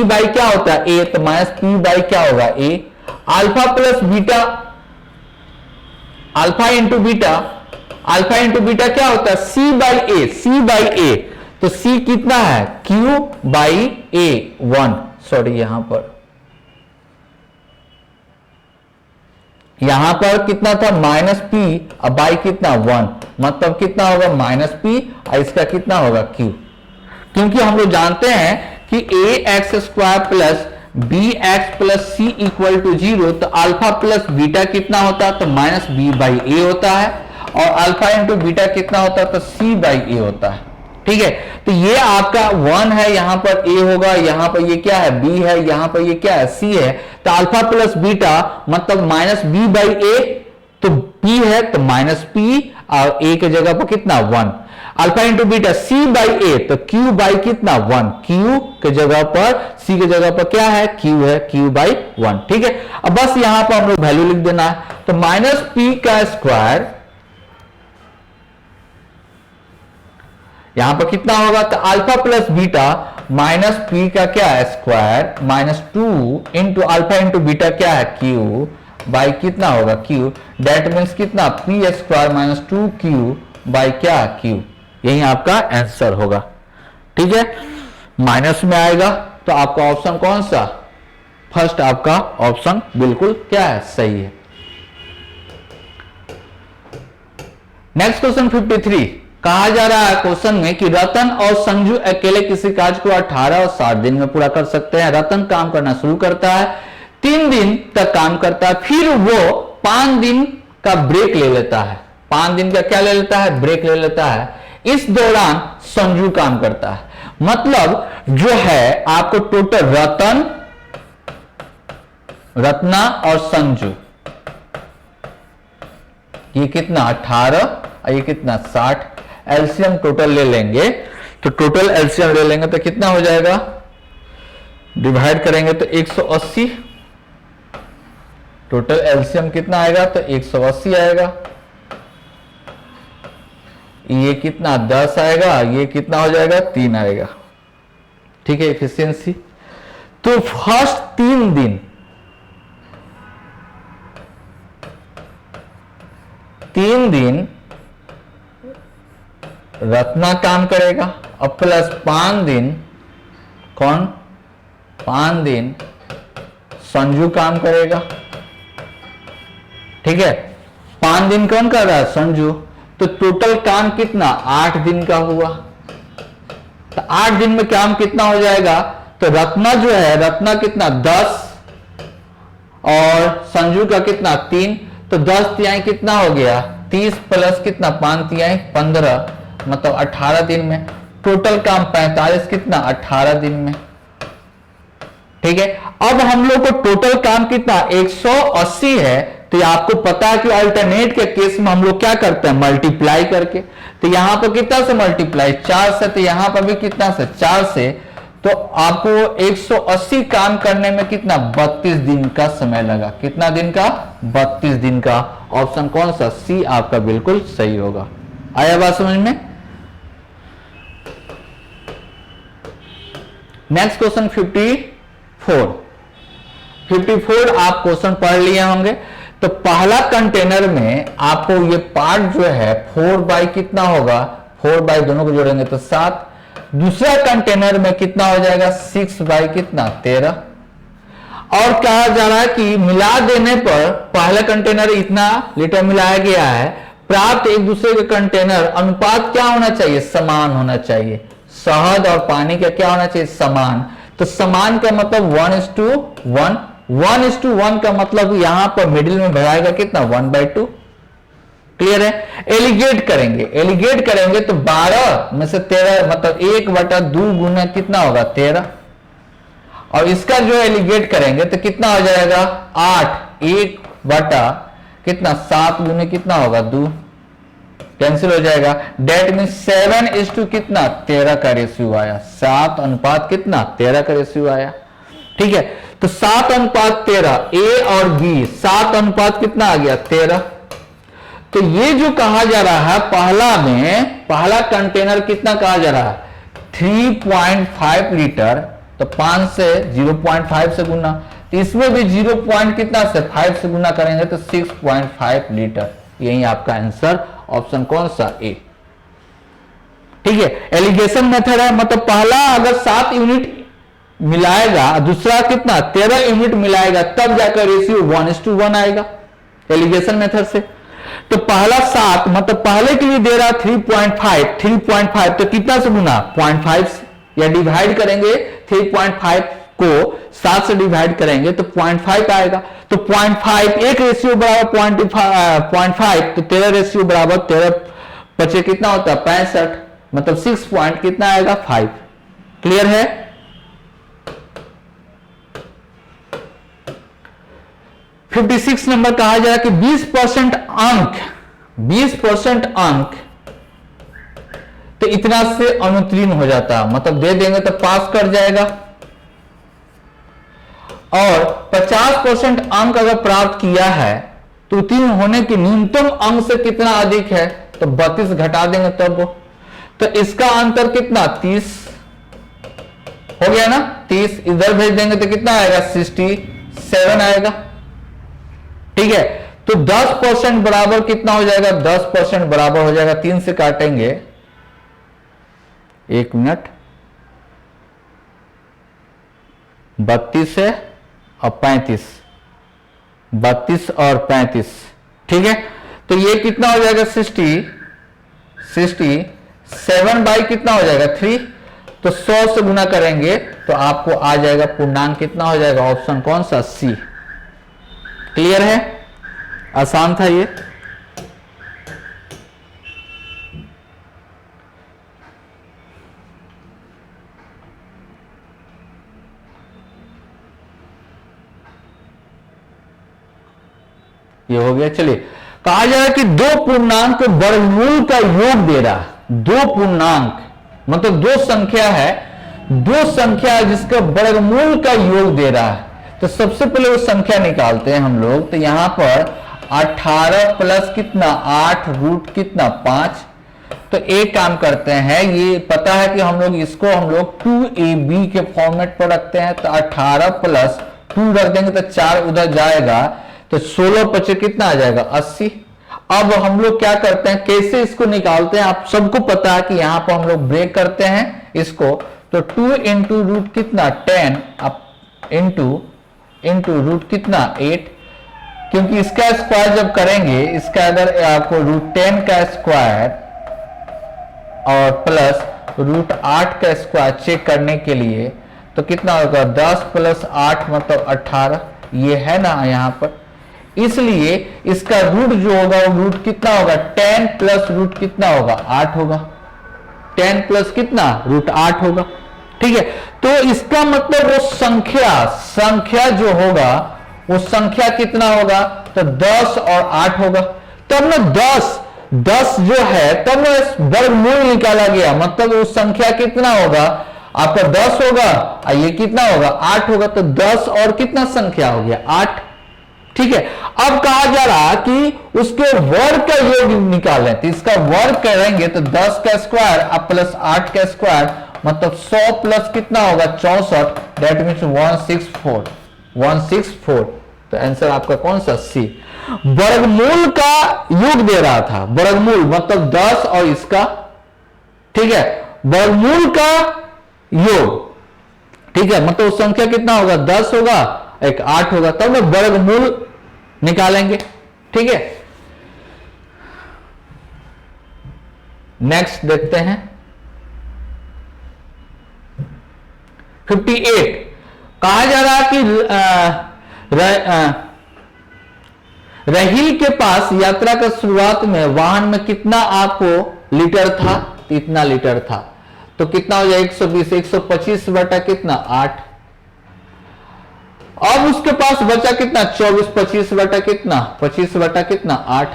बाई क्या होता है ए, तो माइनस पी बाई क्या होगा a. Alpha plus beta alpha into beta क्या होता है सी बाई ए, तो सी कितना है क्यू बाई ए 1, सॉरी यहां पर कितना था माइनस पी और बाई कितना 1, मतलब कितना होगा माइनस पी और इसका कितना होगा क्यू। क्योंकि हम लोग जानते हैं कि a x square plus b x plus c equal to 0, तो अल्फा प्लस बीटा कितना होता है तो माइनस बी बाई ए होता है और अल्फा इंटू बीटा कितना होता है तो सी बाई ए होता है। ठीक है, तो ये आपका 1 है, यहां पर ए होगा, यहां पर ये क्या है बी है, यहां पर ये क्या है सी है, तो अल्फा प्लस बीटा मतलब माइनस बी बाई ए, तो पी है तो माइनस पी और ए के जगह पर कितना 1, alpha into beta c by a, तो क्यू बाई कितना 1, क्यू के जगह पर सी के जगह पर क्या है क्यू है, क्यू बाई 1। ठीक है, अब बस यहां पर हम लोग वैल्यू लिख देना है, तो माइनस पी का स्क्वायर यहां पर कितना होगा तो alpha plus beta minus P का क्या है square minus 2 into alpha into beta क्या है क्यू बाई कितना होगा क्यू, डेट मीन्स कितना P square minus 2 Q by क्या क्यू, यही आपका आंसर होगा। ठीक है, माइनस में आएगा तो आपका ऑप्शन कौन सा फर्स्ट, आपका ऑप्शन बिल्कुल क्या है सही है। नेक्स्ट क्वेश्चन 53, कहा जा रहा है क्वेश्चन में कि रतन और संजू अकेले किसी कार्य को 18 और 60 दिन में पूरा कर सकते हैं। रतन काम करना शुरू करता है, 3 दिन तक काम करता है, फिर वो 5 दिन का ब्रेक ले लेता है। 5 दिन का क्या ले लेता है ब्रेक ले लेता है। इस दौरान संजू काम करता है, मतलब जो है आपको टोटल रत्ना और संजू ये कितना 18 और ये कितना 60, एलसीएम टोटल ले लेंगे तो टोटल एलसीएम ले लेंगे तो कितना हो जाएगा, डिवाइड करेंगे तो 180, टोटल एलसीएम कितना आएगा तो 180 आएगा, ये कितना 10 आएगा, ये कितना हो जाएगा 3 आएगा। ठीक है, एफिशिएंसी तो फर्स्ट 3 दिन रत्ना काम करेगा और प्लस 5 दिन कौन 5 दिन संजू काम करेगा। ठीक है, 5 दिन कौन कर रहा है संजू, तो टोटल काम कितना 8 दिन का हुआ, तो 8 दिन में काम कितना हो जाएगा, तो रत्ना जो है रत्ना कितना 10 और संजू का कितना 3, तो 10 तिहाई कितना हो गया 30 प्लस कितना 5 तिहाई 15, मतलब 18 दिन में। टोटल काम 45 कितना 18 दिन में। ठीक है, अब हम लोग को टोटल काम कितना 180 है, तो आपको पता है कि अल्टरनेट के केस में हम लोग क्या करते हैं मल्टीप्लाई करके, तो यहां पर कितना से मल्टीप्लाई 4 से, तो यहां पर भी कितना से 4 से, तो आपको 180 काम करने में कितना 32 दिन का समय लगा। कितना दिन का 32 दिन का। ऑप्शन कौन सा सी आपका बिल्कुल सही होगा। आया बात समझ में। नेक्स्ट क्वेश्चन 54 आप क्वेश्चन पढ़ लिए होंगे। तो पहला कंटेनर में आपको ये पार्ट जो है 4 बाई कितना होगा 4 बाई दोनों को जोड़ेंगे तो 7, दूसरा कंटेनर में कितना हो जाएगा 6 बाई कितना 13, और कहा जा रहा है कि मिला देने पर पहला कंटेनर इतना लीटर मिलाया गया है, प्राप्त एक दूसरे के कंटेनर अनुपात क्या होना चाहिए समान होना चाहिए। शहद और पानी का क्या होना चाहिए समान, तो समान का मतलब 1:1, 1:1 का मतलब यहां पर मिडिल में भराएगा कितना 1/2। क्लियर है। एलिगेट करेंगे, एलिगेट करेंगे तो 12 में से 13 मतलब 1/2 गुना कितना होगा 13, और इसका जो एलिगेट करेंगे तो कितना हो जाएगा 8, 1 बटा कितना 7 गुने कितना होगा 2, कैंसिल हो जाएगा। डेट मीन 7:, कितना 13 का रेशियो आया, 7 कितना 13 का रेशियो आया। ठीक है, तो 7:13 ए और बी 7 कितना आ गया 13। तो ये जो कहा जा रहा है पहला कंटेनर कितना कहा जा रहा है 3.5 लीटर, तो 5 से 0.5 से गुना, तो इसमें भी 0 कितना से 5 से गुना करेंगे तो 6.5 लीटर। यही आपका आंसर ऑप्शन कौन सा ए। ठीक है, एलिगेशन मेथड है, मतलब पहला अगर 7 यूनिट मिलाएगा, दूसरा कितना 13 यूनिट मिलाएगा, तब जाकर रेशियो 1:1 आएगा एलिगेशन मेथड से। तो पहला 7 मतलब पहले के लिए दे रहा 3.5 तो कितना से गुना 0.5 से, या डिवाइड करेंगे 3.5 को 7 से डिवाइड करेंगे तो 0.5 आएगा। तो 0.5 एक रेशियो बराबर 0.5, तो 13 रेशियो बराबर 13 बचे कितना होता है 65, मतलब 6 पॉइंट कितना आएगा 5। क्लियर है। फिर 56 नंबर कहा जा रहा है कि 20% अंक तो इतना से अनुत्तीर्ण हो जाता है, मतलब दे देंगे तो पास कर जाएगा, और 50% अंक अगर प्राप्त किया है तो उत्तीर्ण होने की न्यूनतम अंक से कितना अधिक है, तो 32 घटा देंगे तब वो, तो इसका अंतर कितना 30 हो गया ना, 30 इधर भेज देंगे तो कितना आएगा 67 आएगा। ठीक है, तो 10% बराबर कितना हो जाएगा 10% बराबर हो जाएगा 3 से काटेंगे 1 मिनट, 32 है और 35, 32 और 35। ठीक है, तो ये कितना हो जाएगा 67 बाई कितना हो जाएगा 3, तो 100 से गुना करेंगे तो आपको आ जाएगा पूर्णांक कितना हो जाएगा ऑप्शन कौन सा सी। क्लियर है, आसान था ये। ये हो गया। चलिए, कहा जा रहा है कि दो पूर्णांक को वर्गमूल का योग दे रहा है, दो पूर्णांक मतलब दो संख्या है, दो संख्या जिसका वर्गमूल का योग दे रहा है। तो सबसे पहले वो संख्या निकालते हैं हम लोग, तो यहां पर 18 प्लस कितना 8 रूट कितना 5। तो एक काम करते हैं, ये पता है कि हम लोग इसको 2ab के फॉर्मेट पर रखते हैं, तो 18 प्लस 2 रख देंगे तो 4 उधर जाएगा, तो 16 पचे कितना आ जाएगा 80। अब हम लोग क्या करते हैं, कैसे इसको निकालते हैं, आप सबको पता है कि यहां पर हम लोग ब्रेक करते हैं इसको, तो 2 इंटू रूट कितना 10 अब इंटू रूट कितना 8, क्योंकि इसका स्क्वायर जब करेंगे, इसका अगर आपको रूट 10 का स्क्वायर और प्लस रूट 8 का स्क्वायर चेक करने के लिए, तो कितना होगा 10 प्लस 8 मतलब 18, ये है ना यहां पर, इसलिए इसका रूट जो होगा वो रूट कितना होगा 10 प्लस रूट कितना होगा 8 होगा, 10 प्लस कितना रूट 8 होगा। ठीक है, तो इसका मतलब वो संख्या जो होगा वो संख्या कितना होगा, तो 10 और 8 होगा। तब ना 10 जो है तब ना वर्गमूल निकाला गया, मतलब वो संख्या कितना होगा आपका 10 होगा और ये कितना होगा 8 होगा, तो 10 और कितना संख्या हो गया 8। ठीक है, अब कहा जा रहा कि उसके वर्ग का योग निकालें, तो इसका वर्ग करेंगे तो 10 का स्क्वायर अब प्लस 8 का स्क्वायर मतलब 100 प्लस कितना होगा 64, दैट मीन्स 164। तो आंसर आपका कौन सा सी। वर्गमूल का योग दे रहा था, वर्गमूल मतलब 10 और इसका, ठीक है, वर्गमूल का योग, ठीक है, मतलब संख्या कितना होगा 10 होगा एक 8 होगा, तब ना वर्गमूल निकालेंगे। ठीक है, नेक्स्ट देखते हैं 58। कहा जा रहा कि रहील के पास यात्रा का शुरुआत में वाहन में कितना आपको लीटर था, इतना लीटर था, तो कितना हो जाए 120, 125 बटा कितना 8। अब उसके पास बचा कितना 24, 25 बटा कितना 25 बटा कितना 8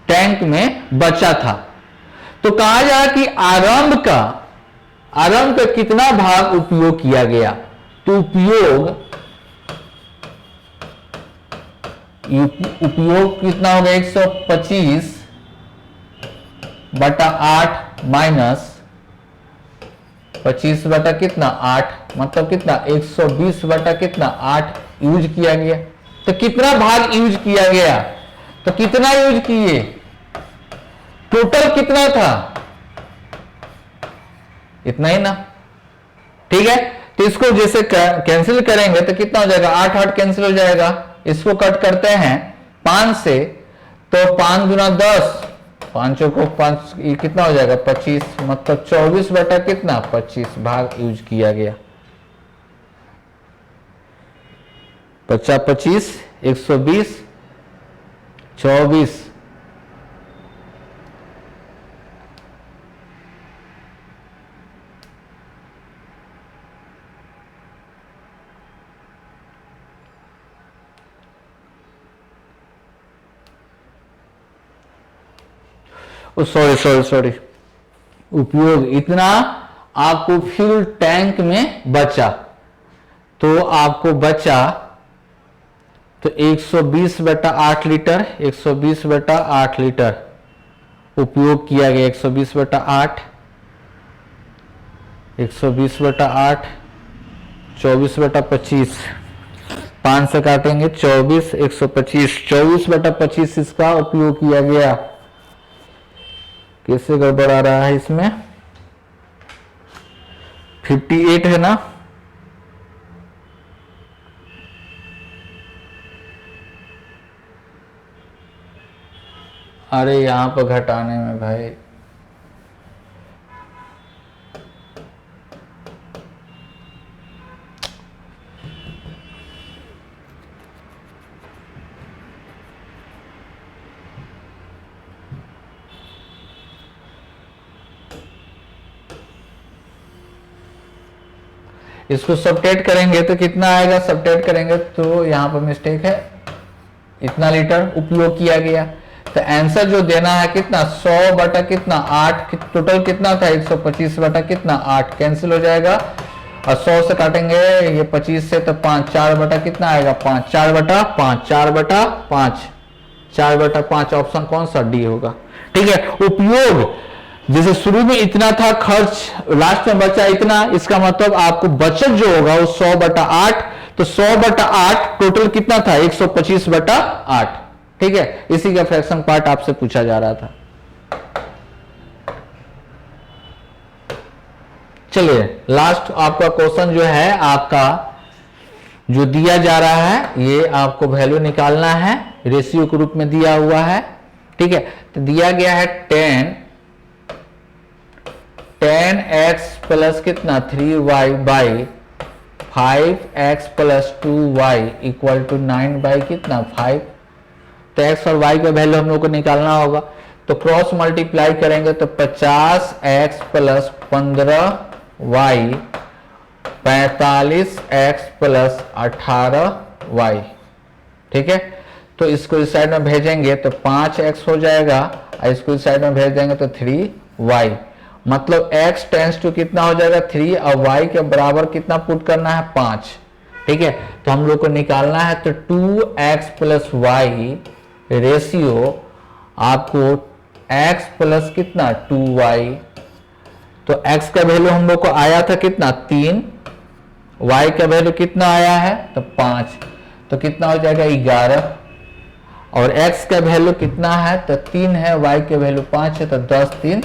टैंक में बचा था। तो कहा जा कि आरंभ का कितना भाग उपयोग किया गया, तो उपयोग कितना होगा 125 बटा 8 माइनस 25 बटा कितना 8, मतलब कितना 120 बटा कितना 8 यूज किया गया। तो कितना भाग यूज किया गया, तो कितना यूज किए, टोटल कितना था, इतना ही ना। ठीक है, तो इसको जैसे कैंसिल करेंगे तो कितना हो जाएगा 8 8 कैंसिल हो जाएगा। इसको कट करते हैं 5 से, तो 5 गुना 10, 5 को 5, ये कितना हो जाएगा 25, मतलब 24 बटा कितना 25 भाग यूज किया गया। 50 25 120 24, सॉरी उपयोग इतना आपको फ्यूल टैंक में बचा, तो आपको बचा तो 120 बटा 8 लीटर, 120 बटा 8 लीटर उपयोग किया गया। 120 बटा 8, 120 बटा 8, 24 बटा 25, 5 से काटेंगे 24, 125, 24 बटा 25 इसका उपयोग किया गया। कैसे गड़बड़ आ रहा है इसमें, 58 है ना, अरे यहां पर घटाने में भाई इसको सबट्रैक्ट करेंगे तो कितना आएगा, सबट्रैक्ट करेंगे तो यहां पर मिस्टेक है, इतना लीटर उपयोग किया गया। तो आंसर जो देना है कितना 100 बटा कितना 8, टोटल कितना था 125 बटा कितना 8 कैंसिल हो जाएगा, और 100 से काटेंगे ये 25 से तो 5, 4 बटा कितना आएगा 5, 4 बटा 5, 4 बटा 5, 4 बटा 5, ऑप्शन कौन सा डी होगा। ठीक है, उपयोग जैसे शुरू में इतना था खर्च, लास्ट में बचा इतना, इसका मतलब आपको बचत जो होगा वो 100 बटा 8, तो 100 बटा 8 टोटल कितना था 125 बटा 8। ठीक है, इसी का फ्रैक्शन पार्ट आपसे पूछा जा रहा था। चलिए लास्ट आपका क्वेश्चन जो है, आपका जो दिया जा रहा है ये आपको वैल्यू निकालना है, रेशियो के रूप में दिया हुआ है। ठीक है, तो दिया गया है 10x प्लस कितना 3y by 5x plus 2y equal to 9 by कितना 5। तो x और y का वैल्यू हम लोग को निकालना होगा, तो क्रॉस मल्टीप्लाई करेंगे तो 50x plus 15y 45x plus 18y। ठीक है, तो इसको इस साइड में भेजेंगे तो 5x हो जाएगा, और इसको इस साइड में भेज देंगे तो 3y, मतलब x टेंस टू कितना हो जाएगा 3, और y के बराबर कितना पुट करना है 5। ठीक है, तो हम लोग को निकालना है, तो 2x प्लस y रेशियो आपको x प्लस कितना 2y, तो x का वैल्यू हम लोग को आया था कितना 3, y का वैल्यू कितना आया है तो 5, तो कितना हो जाएगा 11, और x का वैल्यू कितना है तो 3 है, y के वैल्यू 5 है, तो 10 3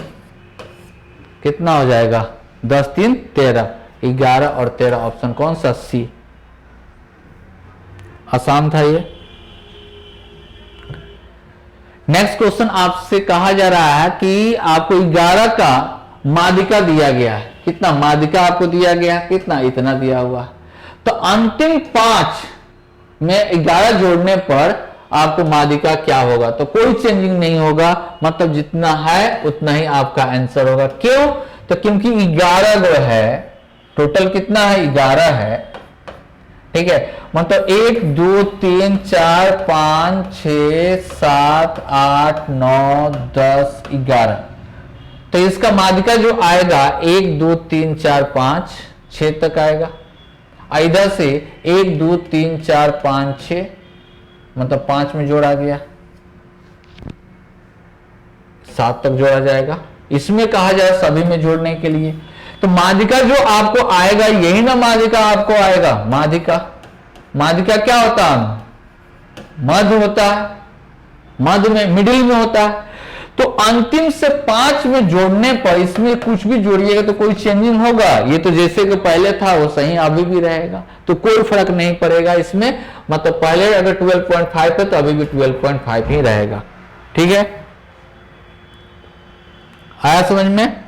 कितना हो जाएगा 10 3 13, 11 और 13 ऑप्शन कौन सा सी। आसान था ये। नेक्स्ट क्वेश्चन आपसे कहा जा रहा है कि आपको 11 का माध्यिका दिया गया है, कितना माध्यिका आपको दिया गया है, कितना इतना दिया हुआ, तो अंतिम 5 में 11 जोड़ने पर आपको माध्यिका क्या होगा, तो कोई चेंजिंग नहीं होगा, मतलब जितना है उतना ही आपका आंसर होगा। क्यों? तो क्योंकि 11 गो है, टोटल कितना है 11 है, ठीक है, मतलब 1 2 3 4 5 6 7 8 9 10 11, तो इसका माध्यिका जो आएगा 1 2 3 4 5 6 तक आएगा। इधर से 1 2 3 4 5 6, मतलब 5 में जोड़ा गया, 7 तक जोड़ा जाएगा। इसमें कहा जाए सभी में जोड़ने के लिए, तो माध्यिका जो आपको आएगा यही ना माध्यिका आपको आएगा। माध्यिका क्या होता है? मध्य होता है, मध्य में मिडिल में होता है। तो अंतिम से 5 में जोड़ने पर इसमें कुछ भी जोड़िएगा तो कोई चेंजिंग होगा? ये तो जैसे कि पहले था वो सही अभी भी रहेगा, तो कोई फर्क नहीं पड़ेगा इसमें। मतलब पहले अगर 12.5 है तो अभी भी 12.5 ही रहेगा। ठीक है, आया समझ में?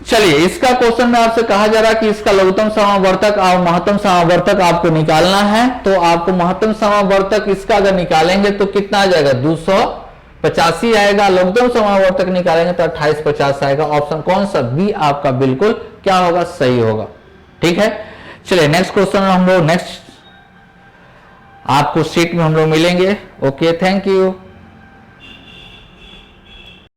चलिए, इसका क्वेश्चन में आपसे कहा जा रहा है कि इसका लघुत्तम समावर्तक और महत्तम समावर्तक आपको निकालना है। तो आपको महत्तम समावर्तक इसका अगर निकालेंगे तो कितना आ जाएगा? 285 आएगा। लघुत्तम समावर्तक निकालेंगे तो 2850 आएगा। ऑप्शन कौन सा? बी आपका बिल्कुल क्या होगा? सही होगा। ठीक है, चलिए नेक्स्ट क्वेश्चन हम लोग नेक्स्ट आपको सीट में हम लोग मिलेंगे। Okay, thank you.